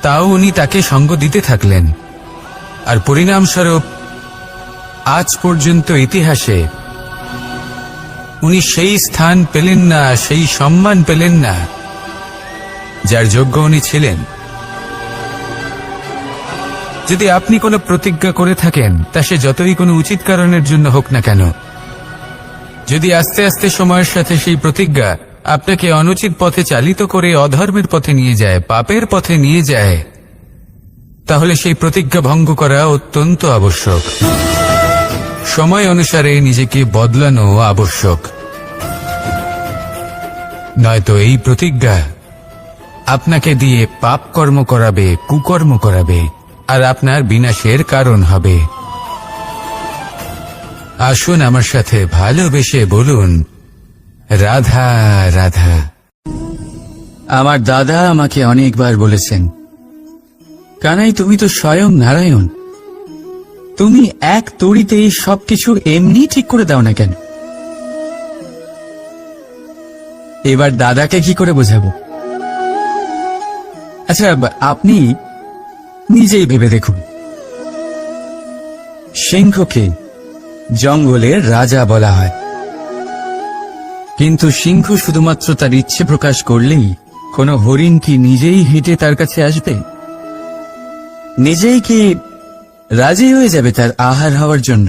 তাও উনি তাকে সঙ্গ দিতে থাকলেন। আর পরিণামস্বরূপ আজ পর্যন্ত ইতিহাসে উনি সেই স্থান পেলেন না, সেই সম্মান পেলেন না যার যোগ্য উনি ছিলেন। যদি আপনি কোনো প্রতিজ্ঞা করে থাকেন, তা সে যতই কোনো উচিত কারণের জন্য হোক না কেন, যদি আস্তে আস্তে সময়ের সাথে সেই প্রতিজ্ঞা আপনাকে অনুচিত পথে চালিত করে অধর্মের পথে নিয়ে যায়, পাপের পথে নিয়ে যায়, তাহলে সেই প্রতিজ্ঞা ভঙ্গ করা অত্যন্ত আবশ্যক। সময় অনুসারে নিজেকে বদলানো আবশ্যক। নয়তো এই প্রতিজ্ঞা আপনাকে দিয়ে পাপ কর্ম করাবে, কুকর্ম করাবে, আর আপনার বিনাশের কারণ হবে। আসুন আমার সাথে ভালোবেসে বলুন, রাধা রাধা। আমার দাদা আমাকে অনেকবার বলেছেন, কানাই তুমি তো স্বয়ং নারায়ণ, তুমি এক তড়িতেই সবকিছু এমনি ঠিক করে দাও না কেন? এবার দাদাকে কি করে বোঝাবো? আচ্ছা, আপনি নিজেই ভেবে দেখুন। সিংহকে জঙ্গলের রাজা বলা হয়, কিন্তু সিংহ শুধুমাত্র তার ইচ্ছে প্রকাশ করলেই কোনো হরিণ কি নিজেই হেঁটে তার কাছে আসবে? নিজেই কি রাজি হয়ে যাবে তার আহার হওয়ার জন্য?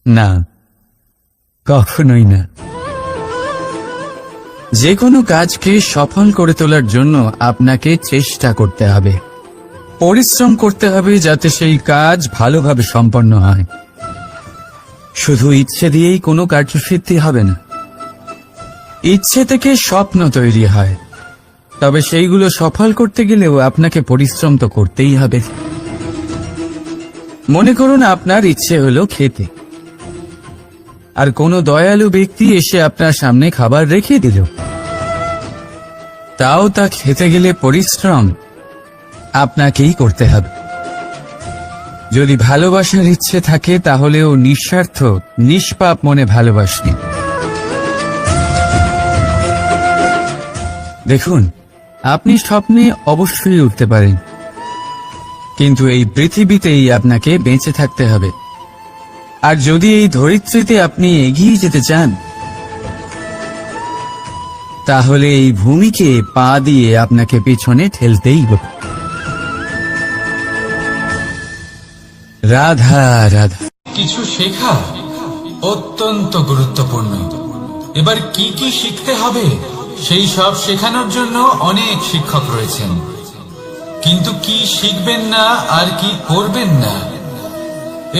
না, কখনোই না। যে কোনো কাজকে সফল করে তোলার জন্য আপনাকে চেষ্টা করতে হবে, পরিশ্রম করতে হবে, যাতে সেই কাজ ভালোভাবে সম্পন্ন হয়। শুধু ইচ্ছে দিয়েই কোনো কার্যসিদ্ধি হবে না। ইচ্ছে থেকে স্বপ্ন তৈরি হয়, তবে সেইগুলো সফল করতে গেলেও আপনাকে পরিশ্রম তো করতেই হবে। মনে করুন আপনার ইচ্ছে হলো খেতে, আর কোনো দয়ালু ব্যক্তি এসে আপনার সামনে খাবার রেখে দিল, তাও তা খেতে গেলে পরিশ্রম আপনাকেই করতে হবে। যদি ভালোবাসার ইচ্ছে থাকে তাহলেও নিঃস্বার্থ নিষ্পাপ মনে ভালোবাসবেন। দেখুন, আপনি স্বপ্নে অবশ্যই উঠতে পারেন, কিন্তু এই পৃথিবীতেই আপনাকে বেঁচে থাকতে হবে। আর যদি এই ধরিত্রীতে আপনি এগিয়ে যেতে চান, তাহলে এই ভূমিকে পা দিয়ে আপনাকে পিছনে ঠেলতেই হবে। রাধা রাধা। কিছু শেখা অত্যন্ত গুরুত্বপূর্ণ। এবার কি কি শিখতে হবে সেই সব শেখানোর জন্য অনেক শিক্ষক রয়েছেন, কিন্তু কি শিখবেন না আর কি করবেন না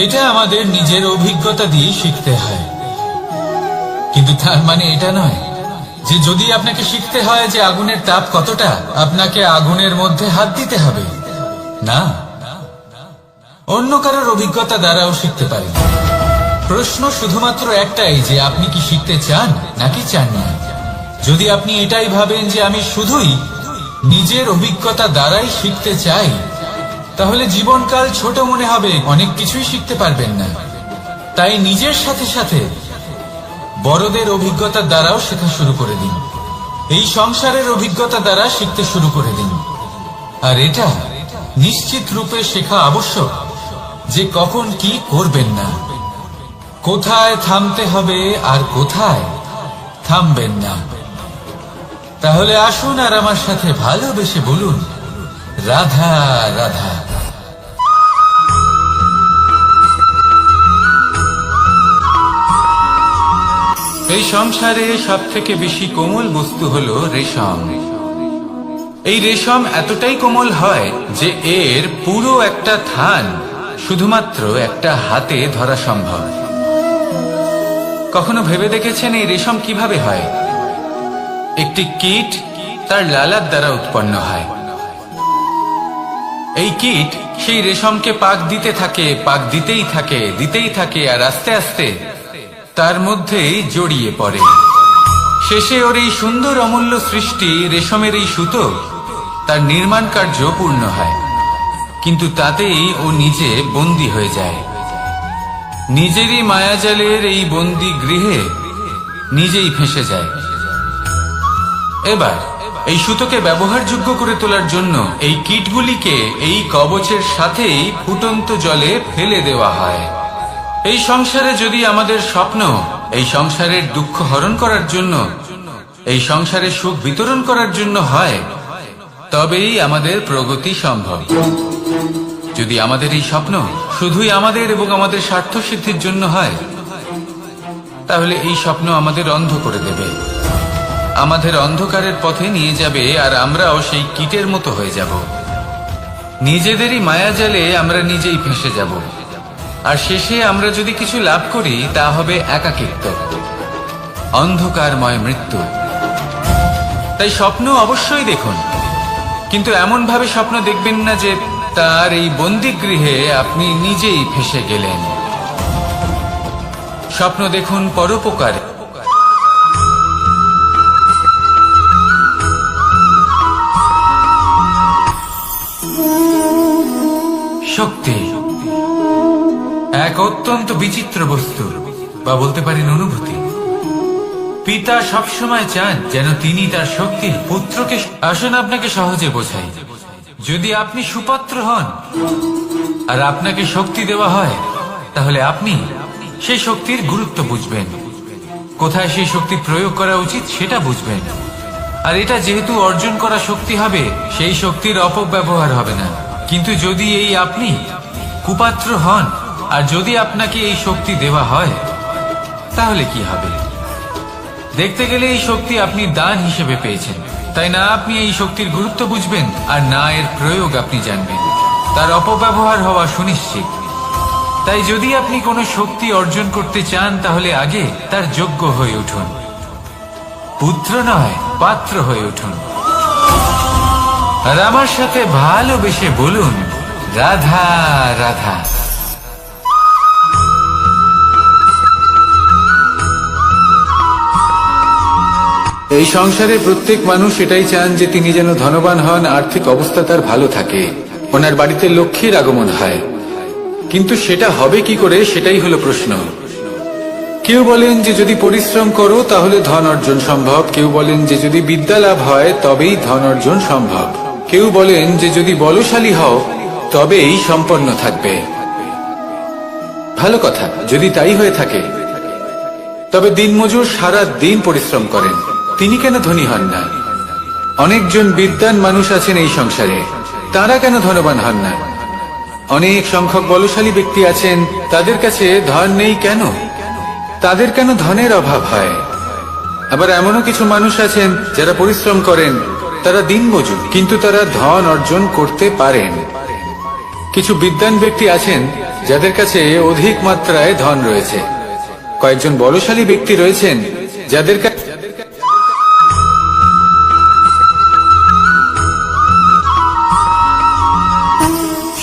এটা আমাদের নিজের অভিজ্ঞতা দিয়ে শিখতে হয়। কিন্তু তার মানে এটা নয় যে যদি আপনাকে শিখতে হয় যে আগুনের তাপ কতটা, আপনাকে আগুনের মধ্যে হাত দিতে হবে। না, অন্য কারোর অভিজ্ঞতা দ্বারাও শিখতে পারেন। প্রশ্ন শুধুমাত্র একটাই যে আপনি কি শিখতে চান নাকি চান না। যদি আপনি এটাই ভাবেন যে আমি শুধুই নিজের অভিজ্ঞতা দ্বারাই শিখতে চাই, তাহলে জীবনকাল ছোট মনে হবে, অনেক কিছুই শিখতে পারবেন না। তাই নিজের সাথে সাথে বড়দের অভিজ্ঞতার দ্বারাও শেখা শুরু করে দিন। এই সংসারের অভিজ্ঞতা দ্বারা শিখতে শুরু করে দিন। আর এটা নিশ্চিত রূপে শেখা আবশ্যক যে কখন কি করবেন না, কোথায় থামতে হবে আর কোথায় থামবেন না। তাহলে আসুন আর আমার সাথে ভালোবেসে বলুন, রাধা রাধা। এই সংসারে সব থেকে বেশি কোমল বস্তু হলো রেশম। এই রেশম এতটাই কোমল হয় যে এর পুরো একটা থান শুধুমাত্র একটা হাতে ধরা সম্ভব। কখনো ভেবে দেখেছেন এই রেশম কিভাবে হয়? একটি কীট তার লালার দ্বারা উৎপন্ন হয়। এই কীট সেই রেশমকে পাক দিতে থাকে, পাক দিতেই থাকে, দিতেই থাকে, আর আস্তে আস্তে তার মধ্যেই জড়িয়ে পড়ে। শেষে ওর এই সুন্দর অমূল্য সৃষ্টি রেশমের এই সুতো তার নির্মাণ কার্য পূর্ণ হয়, কিন্তু তাতেই ও নিজে বন্দী হয়ে যায়। নিজেরই মায়াজালের এই বন্দী গৃহে নিজেই ফেঁসে যায়। এবার এই সুতোকে ব্যবহারযোগ্য করে তোলার জন্য এই কীটগুলিকে এই কবচের সাথেই ফুটন্ত জলে ফেলে দেওয়া হয়। এই সংসারে যদি আমাদের স্বপ্ন এই সংসারের দুঃখ হরণ করার জন্য, এই সংসারে সুখ বিতরণ করার জন্য হয়, তবেই আমাদের প্রগতি সম্ভব। যদি আমাদের এই স্বপ্ন শুধুই আমাদের এবং আমাদের স্বার্থ সিদ্ধির জন্য হয়, তাহলে এই স্বপ্ন আমাদের অন্ধ করে দেবে, আমাদের অন্ধকারের পথে নিয়ে যাবে, আর আমরাও সেই কীটের মতো হয়ে যাব। নিজেদেরই মায়াজালে আমরা নিজেই ফেঁসে যাব, আর শেষে আমরা যদি কিছু লাভ করি তা হবে একাকিত্ব, অন্ধকারময় মৃত্যু। তাই স্বপ্ন অবশ্যই দেখুন, কিন্তু এমন ভাবে স্বপ্ন দেখবেন না যে তার এই বন্দিগৃহে আপনি নিজেই ফেঁসে গেলেন। স্বপ্ন দেখুন পরোপকার। শক্তি এক অত্যন্ত বিচিত্র বস্তু, বা বলতে পারেন অনুভূতি। পিতা সবসময় চান যেন তিনি তার শক্তির পুত্রকে। আসুন আপনাকে সহজে বোঝাই। যদি আপনি সুপাত্র হন আর আপনাকে শক্তি দেওয়া হয়, তাহলে আপনি সেই শক্তির গুরুত্ব বুঝবেন, কোথায় সেই শক্তি প্রয়োগ করা উচিত সেটা বুঝবেন। আর এটা যেহেতু অর্জন করা শক্তি হবে, সেই শক্তির অপব্যবহার হবে না। কিন্তু যদি এই আপনি কুপাত্র হন আর যদি আপনাকে এই শক্তি দেওয়া হয়, তাহলে কি হবে? দেখতে গেলে এই শক্তি আপনি দান হিসেবে পেয়েছেন, তাই না আপনি এই শক্তির গুরুত্ব বুঝবেন আর না এর প্রয়োগ আপনি জানবেন। তার অপব্যবহার হওয়া সুনিশ্চিত। তাই যদি আপনি কোনো শক্তি অর্জন করতে চান, তাহলে আগে তার যোগ্য হয়ে উঠুন, পুত্র নয় পাত্র হয়ে উঠুন। আর আমার সাথে ভালোবেসে বলুন, রাধা রাধা। এই সংসারে প্রত্যেক মানুষ এটাই চান যে তিনি যেন ধনবান হন, আর্থিক অবস্থা তার ভালো থাকে, ওনার বাড়িতে লক্ষ্মীর আগমন হয়। কিন্তু সেটা হবে কি করে সেটাই হলো প্রশ্ন। কেউ বলেন যে যদি পরিশ্রম করো তাহলে ধন অর্জন সম্ভব, কেউ বলেন যে যদি বিদ্যা লাভ হয় তবেই ধন অর্জন সম্ভব, কেউ বলেন যে যদি বলশালী হও তবেই সম্পন্ন থাকবে। ভালো কথা, যদি তাই হয়ে থাকে তবে দিনমজুর সারা দিন পরিশ্রম করেন, তিনি কেন ধনী হন না? অনেকজন বিদ্বান মানুষ আছেন এই সংসারে, তারা কেন ধনবান হন না? অনেক সংখ্যক বলশালী ব্যক্তি আছেন, তাদের কাছে ধন নেই কেন? তাদের কেন ধনের অভাব হয়? আবার এমনও কিছু মানুষ আছেন যারা পরিশ্রম করেন, তারা দিনমজুর, কিন্তু তারা ধন অর্জন করতে পারেন। কিছু বিদ্বান ব্যক্তি আছেন যাদের কাছে অধিক মাত্রায় ধন রয়েছে, কয়েকজন বলশালী ব্যক্তি রয়েছেন যাদের কাছে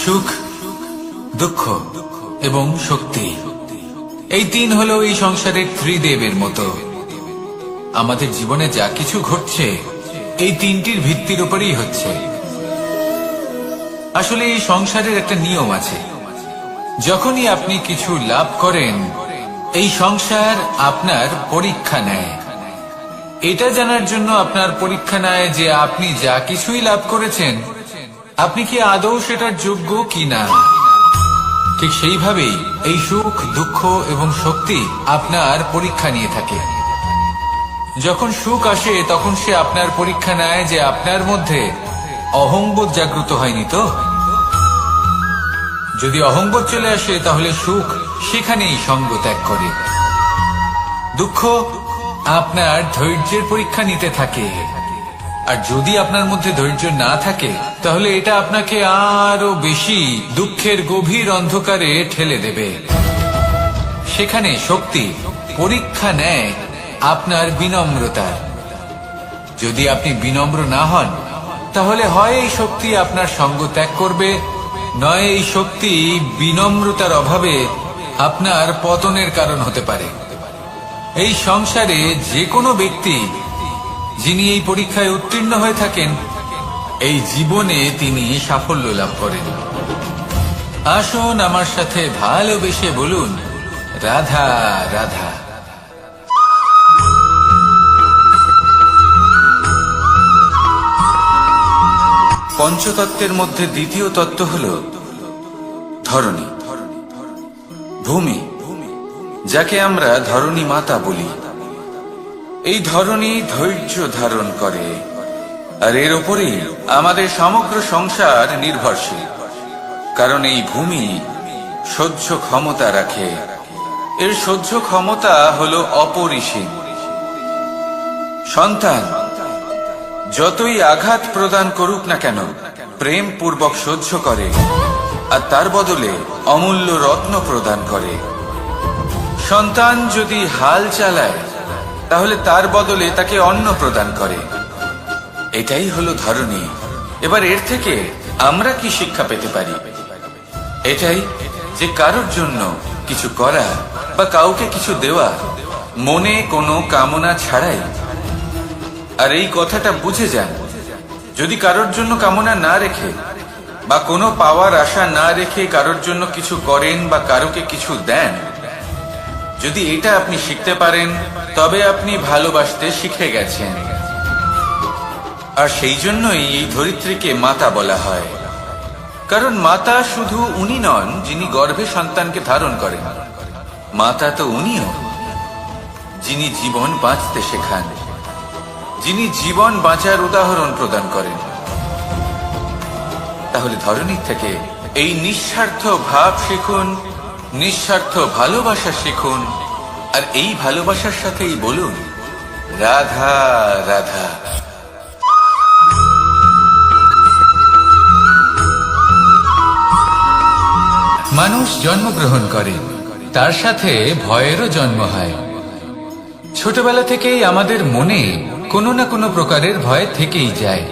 সুখ, দুঃখ এবং শক্তি, এই তিন হলো এই সংসারের ত্রিদেবের মতো। আমাদের জীবনে যা কিছু ঘটছে এই তিনটির ভিত্তির উপরেই হচ্ছে। আসলে এই সংসারের একটা নিয়ম আছে, যখনই আপনি কিছু লাভ করেন এই সংসার আপনার পরীক্ষা নেয়। এটা জানার জন্য আপনার পরীক্ষা নেয় যে আপনি যা কিছুই লাভ করেছেন আপনি কি আদৌ সেটার যোগ্য কিনা। ঠিক সেইভাবেই এই সুখ, দুঃখ এবং শক্তি আপনার পরীক্ষা নিয়ে থাকে। যখন সুখ আসে তখন সে আপনার পরীক্ষা নেয় যে আপনার মধ্যে অহংবোধ জাগ্রত হয়নি তো। যদি অহংবোধ চলে আসে তাহলে সুখ সেখানেই সঙ্গ ত্যাগ করে। দুঃখ আপনার ধৈর্যের পরীক্ষা নিতে থাকে, আর যদি আপনার মধ্যে ধৈর্য না থাকে তাহলে এটা আপনাকে আরো বেশি দুঃখের গভীর অন্ধকারে ঠেলে দেবে। সেখানে শক্তি পরীক্ষা নেয় আপনার বিনম্রতার। যদি আপনি বিনম্র না হন তাহলে হয় এই শক্তি আপনার সঙ্গ ত্যাগ করবে, নয় এই শক্তি বিনম্রতার অভাবে আপনার পতনের কারণ হতে পারে। এই সংসারে যে কোনো ব্যক্তি যিনি এই পরীক্ষায় উত্তীর্ণ হয়ে থাকেন এই জীবনে তিনি সাফল্য লাভ করেন। আসুন আমার সাথে ভালোবেসে বলুন, রাধা রাধা। পঞ্চতত্ত্বের মধ্যে দ্বিতীয় তত্ত্ব হল ধরণী, ভূমি, যাকে আমরা ধরণী মাতা বলি। এই ধরণী ধৈর্য ধারণ করে, আর এর উপরেই আমাদের সমগ্র সংসার নির্ভরশীল। কারণ এই ভূমি সহ্য ক্ষমতা রাখে, এর সহ্য ক্ষমতা হলো অপরিসীম। সন্তান যতই আঘাত প্রদান করুক না কেন প্রেম পূর্বক সহ্য করে, আর তার বদলে অমূল্য রত্ন প্রদান করে। সন্তান যদি হাল চালায় তাহলে তার বদলে তাকে অন্ন প্রদান করে। এটাই হলো ধরণী। এবার এর থেকে আমরা কি শিক্ষা পেতে পারি? এটাই যে কারোর জন্য কিছু করা বা কাউকে কিছু দেওয়া মনে কোনো কামনা ছাড়াই। আর এই কথাটা বুঝে যান, যদি কারোর জন্য কামনা না রেখে বা কোনো পাওয়ার আশা না রেখে কারোর জন্য কিছু করেন বা কারোকে কিছু দেন, যদি এটা আপনি শিখতে পারেন তবে আপনি ভালোবাসতে শিখে গেছেন। আর সেই জন্যই এই ধরিত্রীকে মাতা বলা হয়। কারণ মাতা শুধু উনি নন যিনি গর্ভে সন্তানকে ধারণ করেন, মাতা তো উনিও যিনি জীবন বাঁচতে শেখান, যিনি জীবন বাঁচার উদাহরণ প্রদান করেন। তাহলে ধরণীর থেকে এই নিঃস্বার্থ ভাব শিখুন, নিঃস্বার্থ ভালোবাসা শিখুন, আর এই ভালোবাসার সাথেই বলুন, রাধা রাধা। মানুষ জন্মগ্রহণ করে, তার সাথে ভয়েরও জন্ম হয়। ছোটবেলা থেকেই আমাদের মনে কোনো না কোনো প্রকারের ভয় থেকেই যায়।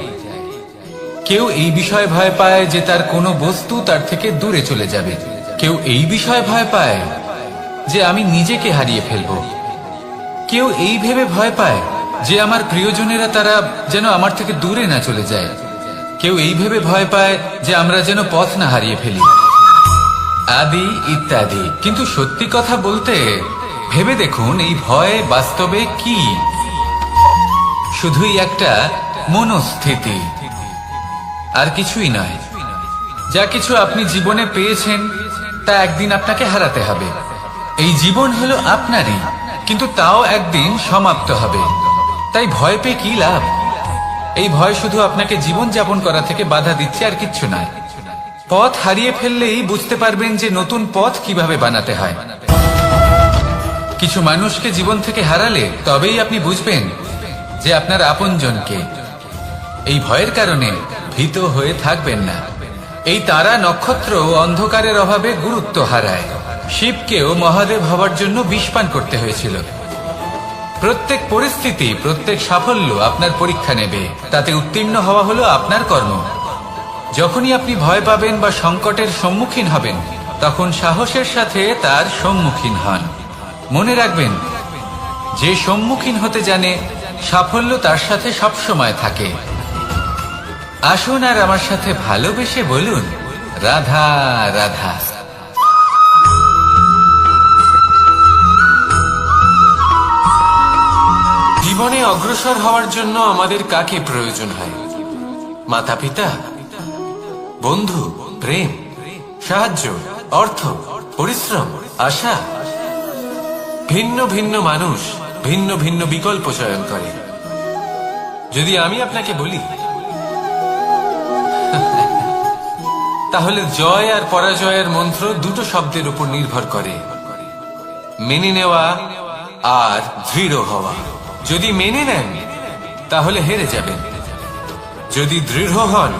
কেউ এই বিষয়ে ভয় পায় যে তার কোনো বস্তু তার থেকে দূরে চলে যাবে, কেউ এই বিষয়ে ভয় পায় যে আমি নিজেকে হারিয়ে ফেলব, কেউ এই ভেবে ভয় পায় যে আমার প্রিয়জনেরা তারা যেন আমার থেকে দূরে না চলে যায়, কেউ এই ভেবে ভয় পায় যে আমরা যেন পথ না হারিয়ে ফেলি। আদি ইত্যাদি। কিন্তু সত্যি কথা বলতে ভেবে দেখুন, এই ভয় বাস্তবে কি? শুধুই একটা মনস্থিতি, আর কিছুই নয়। যা কিছু আপনি জীবনে পেয়েছেন তা একদিন আপনাকে হারাতে হবে। এই জীবন হলো আপনারই, কিন্তু তাও একদিন সমাপ্ত হবে। তাই ভয় পেয়ে কি লাভ? এই ভয় শুধু আপনাকে জীবন যাপন করা থেকে বাধা দিচ্ছে, আর কিচ্ছু নয়। পথ হারিয়ে ফেললেই বুঝতে পারবেন যে নতুন পথ কিভাবে বানাতে হয়। কিছু মানুষকে জীবন থেকে হারালে তবেই আপনি বুঝবেন যে আপনার আপনজনকে। এই ভয়ের কারণে ভীত হয়ে থাকবেন না। এই তারা নক্ষত্র অন্ধকারের অভাবে গুরুত্ব হারায়। শিবকেও মহাদেব হবার জন্য বিষ পান করতে হয়েছিল। প্রত্যেক পরিস্থিতি, প্রত্যেক সাফল্য আপনার পরীক্ষা নেবে। তাতে উত্তীর্ণ হওয়া হলো আপনার কর্ম। যখনই আপনি ভয় পাবেন বা সংকটের সম্মুখীন হবেন, তখন সাহসের সাথে তার সম্মুখীন হন। মনে রাখবেন, যে সম্মুখীন হতে জানে, সাফল্য তার সাথে সবসময় থাকে। আসুন আর আমার সাথে ভালোবেসে বলুন, রাধা রাধা। জীবনে অগ্রসর হওয়ার জন্য আমাদের কাকে প্রয়োজন হয়? মাতা পিতা, বন্ধু, প্রেম, সাহায্য, অর্থ, পরিশ্রম, আশা। ভিন্ন ভিন্ন মানুষ ভিন্ন ভিন্ন বিকল্প চয়ন করে। যদি আমি আপনাকে বলি, তাহলে জয় আর পরাজয়ের মন্ত্র দুটো শব্দের উপর নির্ভর করে, মেনে নেওয়া আর দৃঢ় হওয়া। যদি মেনে নেন তাহলে হেরে যাবেন, যদি দৃঢ় হন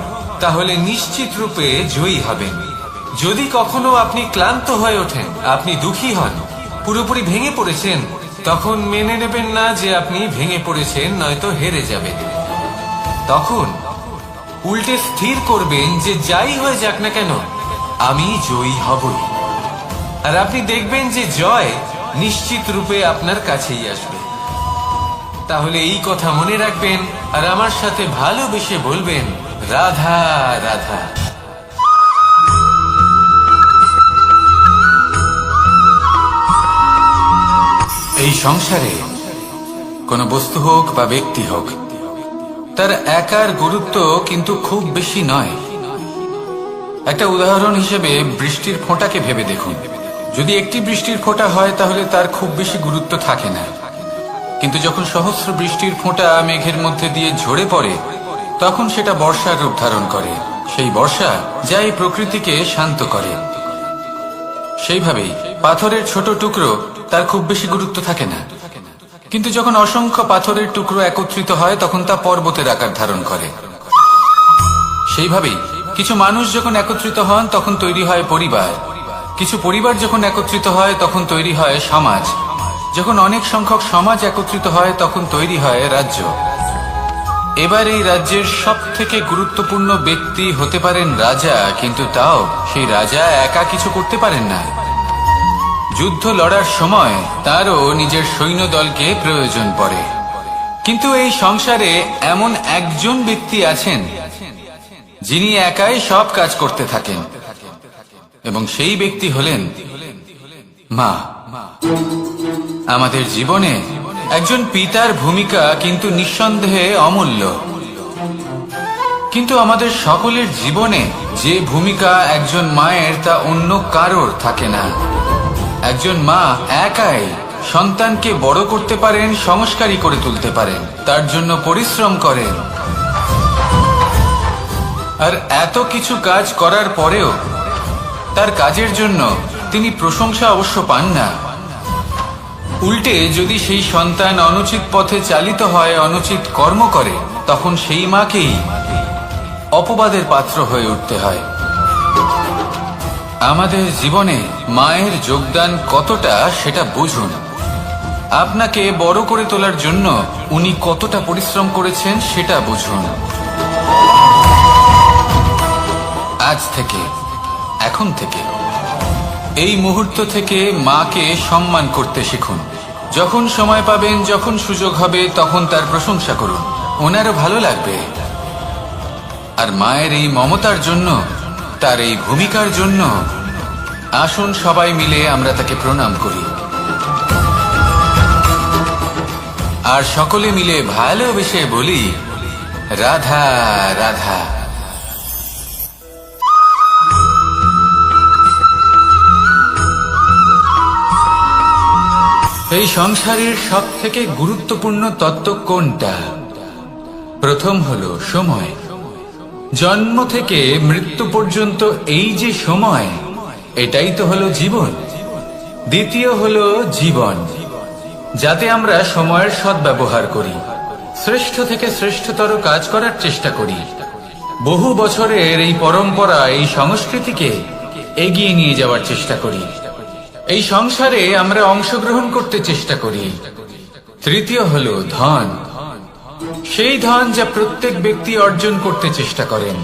তাহলে নিশ্চিত রূপে জয়ী হবেন। যদি কখনো আপনি ক্লান্ত হয়ে ওঠেন, আপনি দুঃখী হন, পুরোপুরি ভেঙে পড়েছেন, তখন মেনে নেবেন না যে আপনি ভেঙে পড়েছেন, নয়তো হেরে যাবেন। তখন উল্টে স্থির করবেন যে যাই হয়ে যাক না কেন, আমি জয়ী হবই। আর আপনি দেখবেন যে জয় নিশ্চিত রূপে আপনার কাছেই আসবে। তাহলে এই কথা মনে রাখবেন আর আমার সাথে ভালোবেসে বলবেন, রাধা রাধা। এই সংসারে কোনো বস্তু হোক বা ব্যক্তি হোক, তার একার গুরুত্ব কিন্তু খুব বেশি নয়। একটা উদাহরণ হিসেবে বৃষ্টির ফোঁটাকে ভেবে দেখুন। যদি একটি বৃষ্টির ফোঁটা হয় তাহলে তার খুব বেশি গুরুত্ব থাকে না, কিন্তু যখন সহস্র বৃষ্টির ফোঁটা মেঘের মধ্যে দিয়ে ঝরে পড়ে, তখন সেটা বর্ষার রূপ ধারণ করে। সেই বর্ষা যা এই প্রকৃতিকে শান্ত করে। সেইভাবেই পাথরের ছোট টুকরো, তার খুব বেশি গুরুত্ব থাকে না, কিন্তু যখন অসংখ্য পাথরের টুকরো একত্রিত হয় তখন তা পর্বতের আকার ধারণ করে। সেইভাবেই কিছু মানুষ যখন একত্রিত হন তখন তৈরি হয় পরিবার, কিছু পরিবার যখন একত্রিত হয় তখন তৈরি হয় সমাজ, যখন অনেক সংখ্যক সমাজ একত্রিত হয় তখন তৈরি হয় রাজ্য। এবার এই রাজ্যের সব থেকে গুরুত্বপূর্ণ ব্যক্তি হতে পারেন রাজা, কিন্তু তাও সেই রাজা একা কিছু করতে পারেন না। যুদ্ধ লড়ার সময় তারও নিজের সৈন্যদলকে প্রয়োজন পড়ে। কিন্তু এই সংসারে এমন একজন ব্যক্তি আছেন যিনি একাই সব কাজ করতে থাকেন, এবং সেই ব্যক্তি হলেন মা। আমাদের জীবনে একজন পিতার ভূমিকা কিন্তু নিঃসন্দেহে অমূল্য, কিন্তু আমাদের সকলের জীবনে যে ভূমিকা একজন মায়ের তা অন্য কারোর থাকে না। একজন মা একাই সন্তানকে বড় করতে পারেন, সংস্কারী করে তুলতে পারেন, তার জন্য পরিশ্রম করেন। আর এত কিছু কাজ করার পরেও তার কাজের জন্য তিনি প্রশংসা অবশ্য পান না। উল্টে যদি সেই সন্তান অনুচিত পথে চালিত হয়, অনুচিত কর্ম করে, তখন সেই মাকেই অপবাদের পাত্র হয়ে উঠতে হয়। আমাদের জীবনে মায়ের যোগদান কতটা সেটা বুঝুন। আপনাকে বড় করে তোলার জন্য উনি কতটা পরিশ্রম করেছেন সেটা বুঝুন। আজ থেকে, এখন থেকে, এই মুহূর্ত থেকে মাকে সম্মান করতে শিখুন। যখন সময় পাবেন, যখন সুযোগ হবে, তখন তার প্রশংসা করুন, ওনারও ভালো লাগবে। আর মায়ের এই মমতার জন্য, তার এই ভূমিকার জন্য আসুন সবাই মিলে আমরা তাকে প্রণাম করি আর সকলে মিলে ভালোবেসে বলি, রাধা রাধা। এই সংসারের সব থেকে গুরুত্বপূর্ণ তত্ত্ব কোনটা? প্রথম হলো সময়। জন্ম থেকে মৃত্যু পর্যন্ত এই যে সময়, এটাই তো হলো জীবন। দ্বিতীয় হলো জীবন, যাতে আমরা সময়ের সদ্ব্যবহার করি, শ্রেষ্ঠ থেকে শ্রেষ্ঠতর কাজ করার চেষ্টা করি। বহু বছরের এই পরম্পরা, এই সংস্কৃতিকে এগিয়ে নিয়ে যাওয়ার চেষ্টা করি। এই সংসারে আমরা অংশগ্রহণ করতে চেষ্টা করি। তৃতীয় হলো ধন, সেই ধন যা প্রত্যেক ব্যক্তি অর্জন করতে চেষ্টা করেন।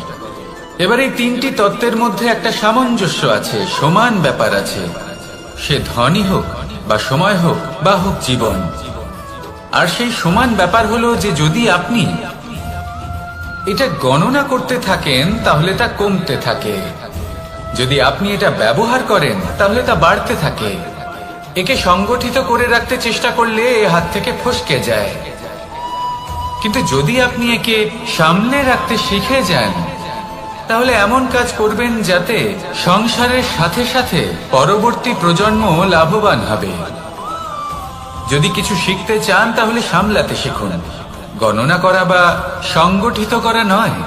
এবার এই তিনটি তত্ত্বের মধ্যে একটা সামঞ্জস্য আছে, সমান ব্যাপার আছে। সে ধনই হোক বা সময় হোক বা হোক জীবন। আর সেই সমান ব্যাপার হলো যে যদি আপনি এটা গণনা করতে থাকেন তাহলে তা কমতে থাকে, যদি আপনি এটা ব্যবহার করেন তাহলে তা বাড়তে থাকে। একে সংগঠিত করে রাখতে চেষ্টা করলে এ হাত থেকে ফসকে যায়, কিন্তু যদি আপনি একে সামনে রাখতে শিখে যান তাহলে এমন কাজ করবেন যাতে সংসারের সাথে সাথে পরবর্তী প্রজন্ম লাভবান হবে। যদি কিছু শিখতে চান তাহলে সামলাতে শিখুন, গণনা করা বা সংগঠিত করা নয়।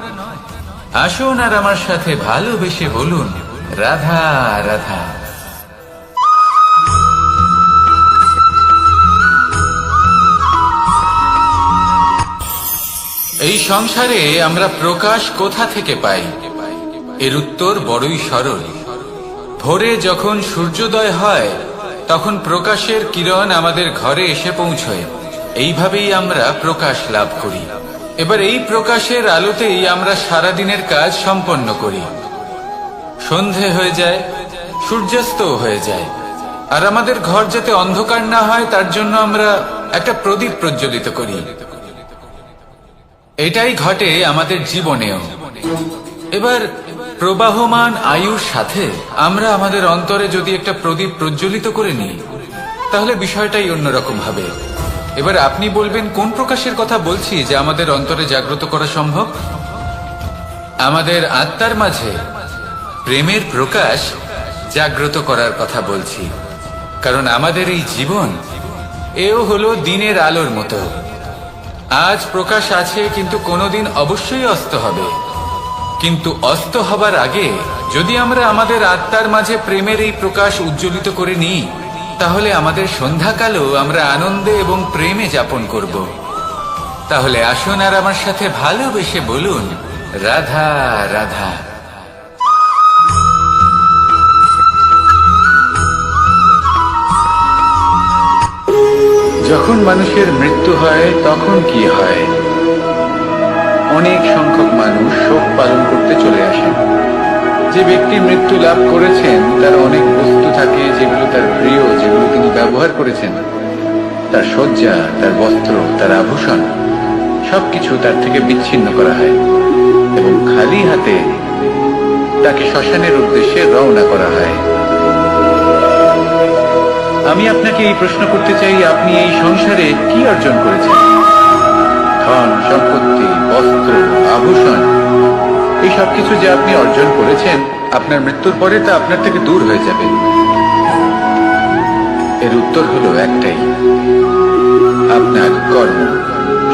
আসুন আর আমার সাথে ভালোবেসে বলুন, রাধা রাধা। এই সংসারে আমরা প্রকাশ কোথা থেকে পাই? এর উত্তর বড়ই সরল। ভোরে যখন সূর্যোদয় হয় তখন প্রকাশের কিরণ আমাদের ঘরে এসে পৌঁছয়। এইভাবেই আমরা প্রকাশ লাভ করি। এবার এই প্রকাশের আলোতেই আমরা সারাদিনের কাজ সম্পন্ন করি। সন্ধে হয়ে যায়, সূর্যাস্ত হয়ে যায়, আর আমাদের ঘর যাতে অন্ধকার না হয় তার জন্য আমরা একটা প্রদীপ প্রজ্বলিত করি। এটাই ঘটে আমাদের জীবনেও। এবার প্রবাহমান আয়ুর সাথে আমরা আমাদের অন্তরে যদি একটা প্রদীপ প্রজ্বলিত করে নিই তাহলে বিষয়টাই অন্যরকম হবে। এবার আপনি বলবেন কোন প্রকাশের কথা বলছি যে আমাদের অন্তরে জাগ্রত করা সম্ভব? আমাদের আত্মার মাঝে প্রেমের প্রকাশ জাগ্রত করার কথা বলছি। কারণ আমাদের এই জীবন এও হলো দিনের আলোর মতো। আজ প্রকাশ আছে, কিন্তু কোনোদিন অবশ্যই অস্ত হবে। কিন্তু অস্ত হবার আগে যদি আমরা আমাদের আত্মার মাঝে প্রেমের এই প্রকাশ উজ্জ্বলিত করে নিই তাহলে আমাদের সন্ধ্যাকালও আমরা আনন্দে এবং প্রেমে যাপন করব। তাহলে আসুন আর আমার সাথে ভালোবেসে বলুন, রাধা রাধা। যখন মানুষের মৃত্যু হয় তখন কি হয়? অনেক সংখ্যক মানুষ শোক পালন করতে চলে আসেন। যে ব্যক্তি মৃত্যু লাভ করেছেন তার অনেক বস্তু থাকে যেগুলো তার প্রিয়, যেগুলো তিনি ব্যবহার করেছেন। তার শয্যা, তার বস্ত্র, তার আভূষণ সবকিছু তার থেকে বিচ্ছিন্ন করা হয় এবং খালি হাতে তাকে শ্মশানের উদ্দেশ্যে রওনা করা হয়। আমি আপনাকে এই প্রশ্ন করতে চাই, আপনি এই সংসারে কি অর্জন করেছেন? ধন, সম্পত্তি, বস্ত্র, আভূষণ, এই সবকিছু যে আপনি অর্জন করেছেন আপনার মৃত্যুর পরে তা আপনার থেকে দূর হয়ে যাবে। এর উত্তর হলো একটাই, আপনার কর্ম।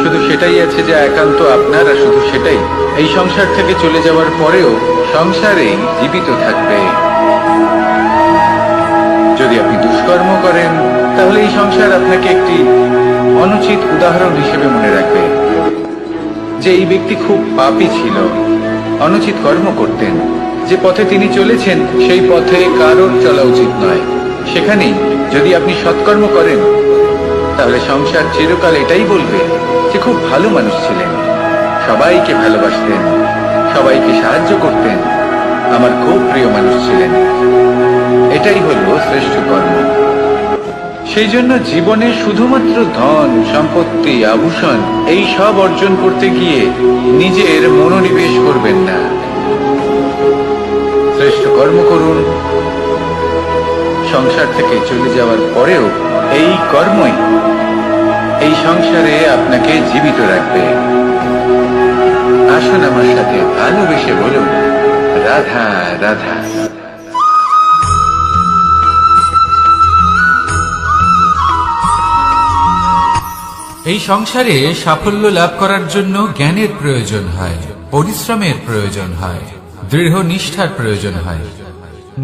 শুধু সেটাই আছে যা একান্ত আপনার, আর শুধু সেটাই এই সংসার থেকে চলে যাওয়ার পরেও সংসারেই জীবিত থাকবে। যদি আপনি দুষ্কর্ম করেন তাহলে এই সংসার আপনাকে একটি অনুচিত উদাহরণ হিসেবে মনে রাখবে যে এই ব্যক্তি খুব পাপী ছিল, অনুচিত কর্ম করতেন। যে পথে তিনি চলেছেন সেই পথে কারোর চলা উচিত নয়। সেখানেই যদি আপনি সৎকর্ম করেন তাহলে সংসার চিরকাল এটাই বলবে যে খুব ভালো মানুষ ছিলেন, সবাইকে ভালোবাসতেন, সবাইকে সাহায্য করতেন, আমার খুব প্রিয় মানুষ ছিলেন। এটাই হলো শ্রেষ্ঠ কর্ম। সেই জন্য জীবনে শুধুমাত্র ধন, সম্পত্তি, আভূষণ এই সব অর্জন করতে গিয়ে নিজের মনোনিবেশ করবেন না। শ্রেষ্ঠ কর্ম করুন, সংসার থেকে চলে যাওয়ার পরেও এই কর্মই এই সংসারে আপনাকে জীবিত রাখবে। আসুন আমার সাথে ভালোবেসে বলুন, রাধা রাধা। এই সংসারে সাফল্য লাভ করার জন্য জ্ঞানের প্রয়োজন হয়, পরিশ্রমের প্রয়োজন হয়, দৃঢ় নিষ্ঠার প্রয়োজন হয়,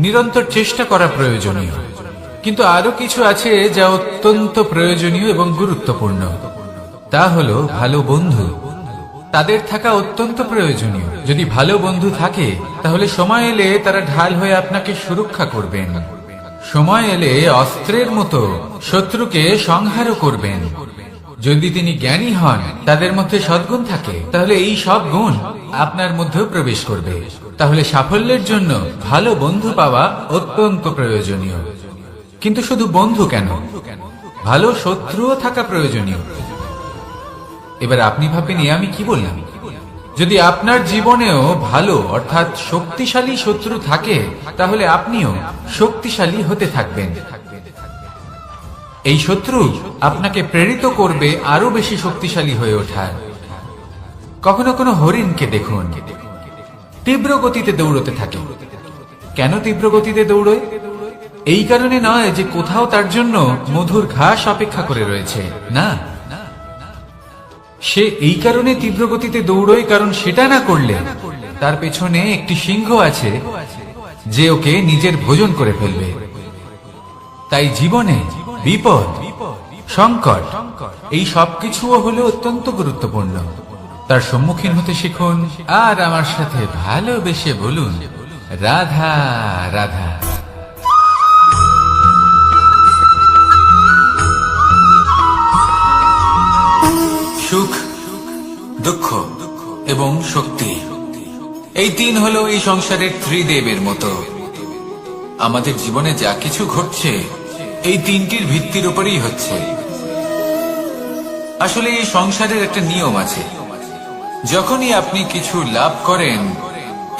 নিরন্তর চেষ্টা করা প্রয়োজনীয়। কিন্তু আরো কিছু আছে যা অত্যন্ত প্রয়োজনীয় এবং গুরুত্বপূর্ণ। তা হলো ভালো বন্ধু। তাদের থাকা অত্যন্ত প্রয়োজনীয়। যদি ভালো বন্ধু থাকে তাহলে সময় এলে তারা ঢাল হয়ে আপনাকে সুরক্ষা করবেন। সময় এলে অস্ত্রের মতো শত্রুকে সংহারও করবেন। যদি তিনি জ্ঞানী হন, তাদের মধ্যে সদ্গুণ থাকে, তাহলে এই সব গুণ আপনার মধ্যেও প্রবেশ করবে। তাহলে সাফল্যের জন্য ভালো বন্ধু পাওয়া অত্যন্ত প্রয়োজনীয়। কিন্তু শুধু বন্ধু কেন, ভালো শত্রুও থাকা প্রয়োজনীয়। এবার আপনি ভাবেন আমি কি বললাম? যদি আপনার জীবনেও ভালো অর্থাৎ শক্তিশালী শত্রু থাকে, তাহলে আপনিও শক্তিশালী হতে থাকবেন। এই শত্রু আপনাকে প্রেরিত করবে আরো বেশি শক্তিশালী হয়ে ওঠার। কখনো কোনো হরিণকে দেখুন, তীব্র গতিতে দৌড়তে থাকে। কেন তীব্র গতিতে দৌড়য়? এই কারণে নয় যে কোথাও তার জন্য মধুর ঘাস অপেক্ষা করে রয়েছে, না। সে এই কারণে তীব্র গতিতে দৌড়য় কারণ সেটা না করলে তার পেছনে একটি সিংহ আছে যে ওকে নিজের ভোজন করে ফেলবে। তাই জীবনে বিপদ, সংকট, এই সবকিছুও হলো অত্যন্ত গুরুত্বপূর্ণ। তার সম্মুখীন হতে শিখুন আর আমার সাথে ভালোবেসে বলুন, রাধা রাধা। সুখ, দুঃখ এবং শক্তি, এই তিন হলো এই সংসারের ত্রিদেবের মতো। আমাদের জীবনে যা কিছু ঘটছে এই তিনটির ভিত্তির উপরেই হচ্ছে। আসলে এই সংসারের একটা নিয়ম আছে। যখনই আপনি কিছু লাভ করেন,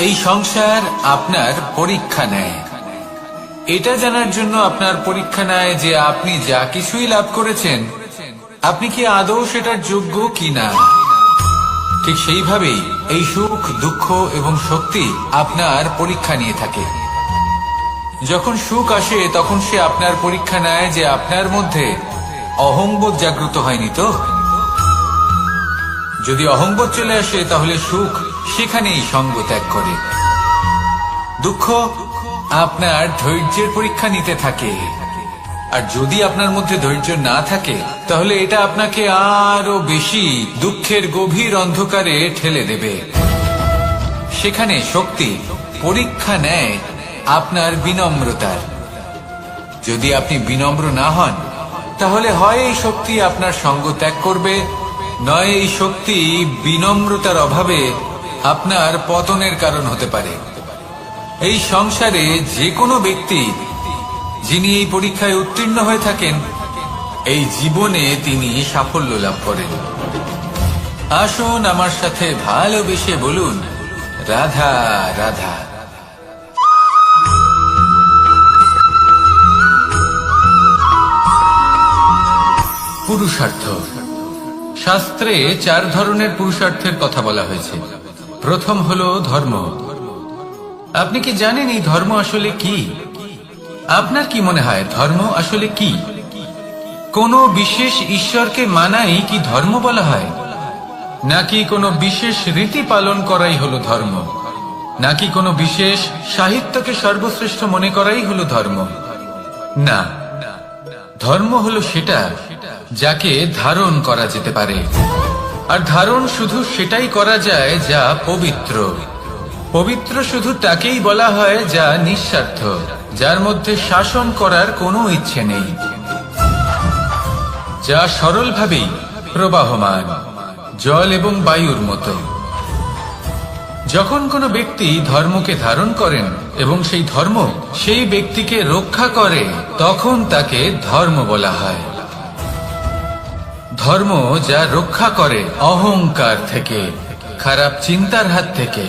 এই সংসার আপনার পরীক্ষা নেয়। এটা জানার জন্য আপনার পরীক্ষা নেয় যে আপনি যা কিছুই লাভ করেছেন, আপনি কি আদৌ সেটার যোগ্য কিনা। ঠিক সেইভাবেই এই সুখ, দুঃখ এবং শক্তি আপনার পরীক্ষা নিয়ে থাকে। যখন সুখ আসে তখন সে আপনার পরীক্ষা নেয় যে আপনার মধ্যে অহংবোধ জাগ্রত হয়নি তো। যদি অহংবোধ চলে আসে তাহলে সুখ সেখানেই সঙ্গ ত্যাগ করে। দুঃখ আপনার ধৈর্যের পরীক্ষা নিতে থাকে। আর যদি আপনার মধ্যে ধৈর্য না থাকে তাহলে এটা আপনাকে আরো বেশি দুঃখের গভীর অন্ধকারে ঠেলে দেবে। সেখানে শক্তি পরীক্ষা নেয় আপনার বিনম্রতার। যদি আপনি বিনম্র না হন তাহলে হয় এই শক্তি আপনার সঙ্গ ত্যাগ করবে, নয় এই শক্তি বিনম্রতার অভাবে আপনার পতনের কারণ হতে পারে। এই সংসারে যে কোনো ব্যক্তি যিনি এই পরীক্ষায় উত্তীর্ণ হয়ে থাকেন, এই জীবনে তিনি সাফল্য লাভ করেন। আসুন আমার সাথে ভালোবেসে বলুন, রাধা রাধা। পুরুষার্থ। শাস্ত্রে 4 ধরনের পুরুষার্থের কথা বলা হয়েছে। প্রথম হলো ধর্ম। আপনি কি জানেন এই ধর্ম আসলে কি? আপনার কি মনে হয় ধর্ম আসলে কি? কোনো বিশেষ ঈশ্বরকে মানাই কি ধর্ম বলা হয়? নাকি কোনো বিশেষ রীতি পালন করাই হলো ধর্ম? নাকি কোনো বিশেষ সাহিত্যকে সর্বশ্রেষ্ঠ মনে করাই হলো ধর্ম? না, ধর্ম হলো সেটা যাকে ধারণ করা যেতে পারে। আর ধারণ শুধু সেটাই করা যায় যা পবিত্র। পবিত্র শুধু তাকেই বলা হয় যা নিঃস্বার্থ, যার মধ্যে শাসন করার কোনো ইচ্ছে নেই, যা সরলভাবেই প্রবাহমান, জল এবং বায়ুর মতো। যখন কোনো ব্যক্তি ধর্মকে ধারণ করেন এবং সেই ধর্ম সেই ব্যক্তিকে রক্ষা করে, তখন তাকে ধর্ম বলা হয়। ধর্ম যা রক্ষা করে অহংকার থেকে, খারাপ চিন্তার হাত থেকে,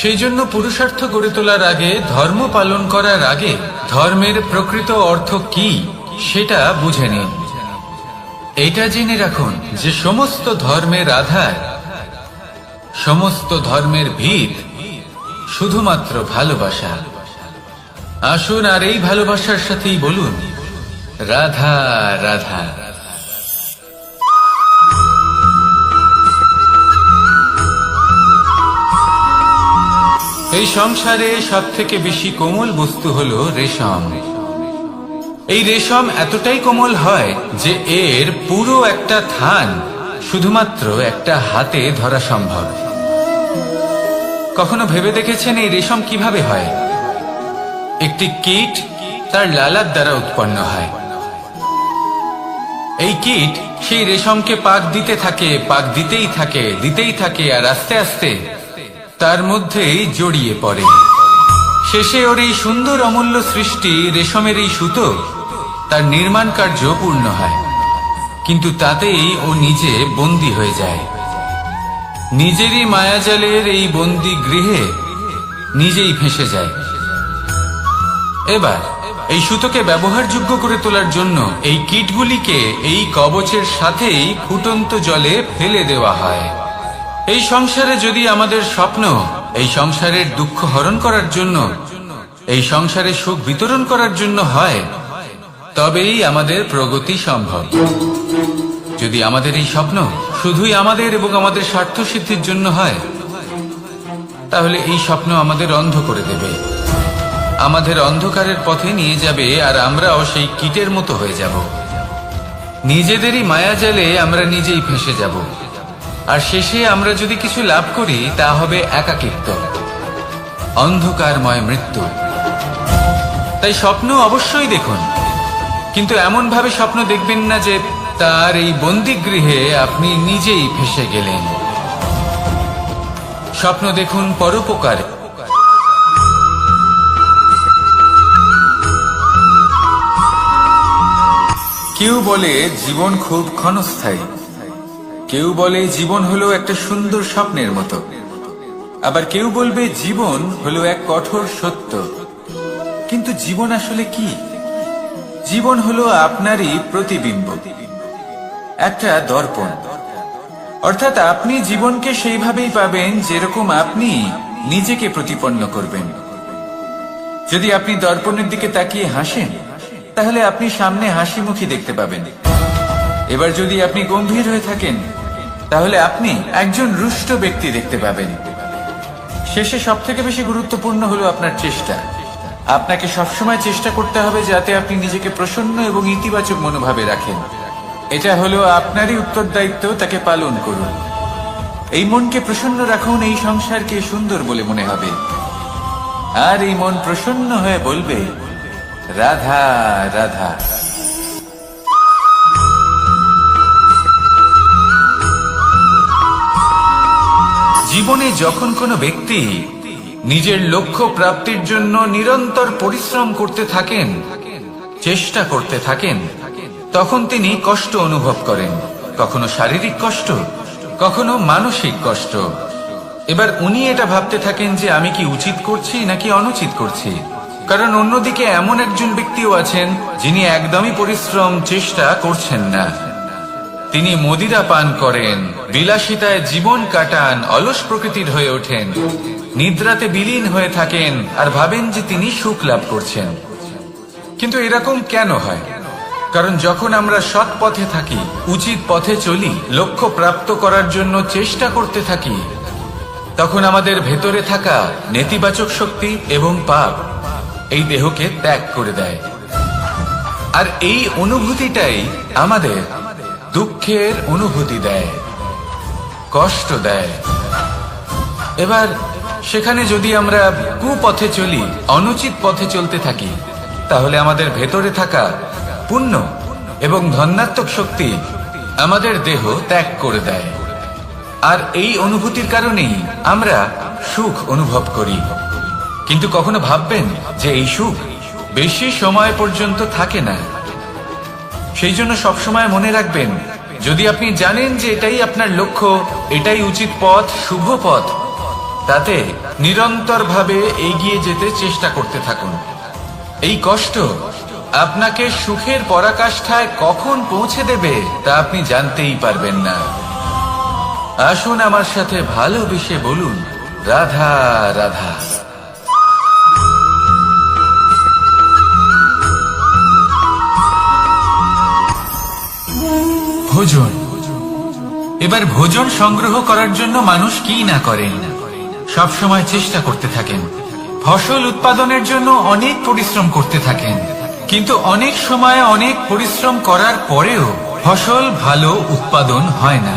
সেই জন্য পুরুষার্থ গড়ে তোলার আগে, ধর্ম পালন করার আগে ধর্মের প্রকৃত অর্থ কি সেটা বুঝে নিন। এটা জেনে রাখুন যে সমস্ত ধর্মের আধার, সমস্ত ধর্মের ভিত শুধুমাত্র ভালোবাসা। আসুন আর এই ভালোবাসার সাথেই বলুন রাধা রাধা। এই সংসারে সব থেকে বেশি কোমল বস্তু হলো রেশম। এই রেশম এতটাই কোমল হয় যে এর পুরো একটা থান শুধুমাত্র একটা হাতে ধরা সম্ভব। কখনো ভেবে দেখেছেন এই রেশম কিভাবে হয়? একটি কীট তার লালার দ্বারা উৎপন্ন হয়। এই কীট সেই রেশমকে পাক দিতে থাকে, পাক দিতেই থাকে আর আস্তে আস্তে তার মধ্যেই জড়িয়ে পড়ে। শেষে ওর এই সুন্দর অমূল্য সৃষ্টি রেশমের এই সুতো তার নির্মাণ কার্য পূর্ণ হয়, কিন্তু তাতেই ও নিজে বন্দী হয়ে যায়। নিজেরই মায়াজালের এই বন্দী গৃহে নিজেই ফেঁসে যায়। এবার এই সুতোকে ব্যবহারযোগ্য করে তোলার জন্য এই কীটগুলিকে এই কবচের সাথেই ফুটন্ত জলে ফেলে দেওয়া হয়। এই সংসারে যদি আমাদের স্বপ্ন এই সংসারের দুঃখ হরণ করার জন্য, এই সংসারে সুখ বিতরণ করার জন্য হয়, তবেই আমাদের প্রগতি সম্ভব। যদি আমাদের এই স্বপ্ন শুধুই আমাদের এবং আমাদের স্বার্থ সিদ্ধির জন্য হয়, তাহলে এই স্বপ্ন আমাদের অন্ধ করে দেবে, আমাদের অন্ধকারের পথে নিয়ে যাবে, আর আমরাও সেই কীটের মতো হয়ে যাব। নিজেদেরই মায়াজালে আমরা নিজেই ফেঁসে যাব, আর শেষে আমরা যদি কিছু লাভ করি তা হবে একাকিত্ব, অন্ধকারময় মৃত্যু। তাই স্বপ্ন অবশ্যই দেখুন, কিন্তু এমন ভাবে স্বপ্ন দেখবেন না যে তার এই বন্দিগৃহে আপনি নিজেই ফেঁসে গেলেন। স্বপ্ন দেখুন পরোপকারে। কেউ বলে জীবন খুব ক্ষণস্থায়ী, কেউ বলে জীবন হলো একটা সুন্দর স্বপ্নের মতো, আবার কেউ বলবে জীবন হলো এক কঠোর সত্য। কিন্তু জীবন আসলে কি? জীবন হলো আপনারই প্রতিবিম্ব, একটা দর্পণ। অর্থাৎ আপনি জীবনকে সেইভাবেই পাবেন যেরকম আপনি নিজেকে প্রতিপন্ন করবেন। যদি আপনি দর্পণের দিকে তাকিয়ে হাসেন, তাহলে আপনি সামনে হাসি মুখী দেখতে পাবেন। এবার যদি আপনি গম্ভীর হয়ে থাকেন, তাহলে আপনি একজন রুষ্ট ব্যক্তি দেখতে পাবেন। শেষে সবথেকে বেশি গুরুত্বপূর্ণ হলো আপনার চেষ্টা। আপনাকে সবসময় চেষ্টা করতে হবে যাতে আপনি নিজেকে প্রসন্ন এবং ইতিবাচক মনোভাবে রাখেন। এটা হলো আপনারই উত্তরদায়িত্ব, তাকে পালন করুন। এই মনকে প্রসন্ন রাখুন, এই সংসারকে সুন্দর বলে মনে হবে, আর এই মন প্রসন্ন হয়ে বলবে রাধা রাধা। জীবনে যখন কোনো ব্যক্তি নিজের লক্ষ্য প্রাপ্তির জন্য নিরন্তর পরিশ্রম করতে থাকেন, চেষ্টা করতে থাকেন, তখন তিনি কষ্ট অনুভব করেন, কখনো শারীরিক কষ্ট, কখনো মানসিক কষ্ট। এবার উনি এটা ভাবতে থাকেন যে আমি কি উচিত করছি নাকি অনুচিত করছি। কারণ অন্যদিকে এমন একজন ব্যক্তিও আছেন যিনি একদমই পরিশ্রম চেষ্টা করছেন না। তিনি মদিরা পান করেন, বিলাসিতায় জীবন কাটান, অলস প্রকৃতির হয়ে ওঠেন, নিদ্রাতে বিলীন হয়ে থাকেন আর ভাবেন যে তিনি সুখ লাভ করছেন। কিন্তু এরকম কেন হয়? কারণ যখন আমরা সৎ পথে থাকি, উচিত পথে চলি, লক্ষ্য প্রাপ্ত করার জন্য চেষ্টা করতে থাকি, তখন আমাদের ভেতরে থাকা নেতিবাচক শক্তি এবং পাপ এই দেহকে ত্যাগ করে দেয়। আর এই অনুভূতিটাই আমাদের দুঃখের অনুভূতি দেয়, কষ্ট দেয়। এবার সেখানে যদি আমরা কুপথে চলি, অনুচিত পথে চলতে থাকি, তাহলে আমাদের ভেতরে থাকা পুণ্য এবং ধনাত্মক শক্তি আমাদের দেহ ত্যাগ করে দেয়। আর এই অনুভূতির কারণেই আমরা সুখ অনুভব করি। কিন্তু কখনো ভাববেন যে এই সুখ বেশি সময় পর্যন্ত থাকে না। সেই জন্য সবসময় মনে রাখবেন, যদি আপনি জানেন যে এটাই আপনার লক্ষ্য, এটাই উচিত পথ, শুভ পথ, তাতে নিরন্তরভাবে এগিয়ে যেতে চেষ্টা করতে থাকুন। এই কষ্ট আপনাকে সুখের পরাকাষ্ঠায় কখন পৌঁছে দেবে তা আপনি জানতেই পারবেন না। আসুন আমার সাথে ভালোবেসে বলুন, রাধা রাধা। ভোজন। এবার ভোজন সংগ্রহ করার জন্য মানুষ কি না করেন, সব সময় চেষ্টা করতে থাকেন। ফসল উৎপাদনের জন্য অনেক পরিশ্রম করতে থাকেন, কিন্তু অনেক সময় অনেক পরিশ্রম করার পরেও ফসল ভালো উৎপাদন হয় না।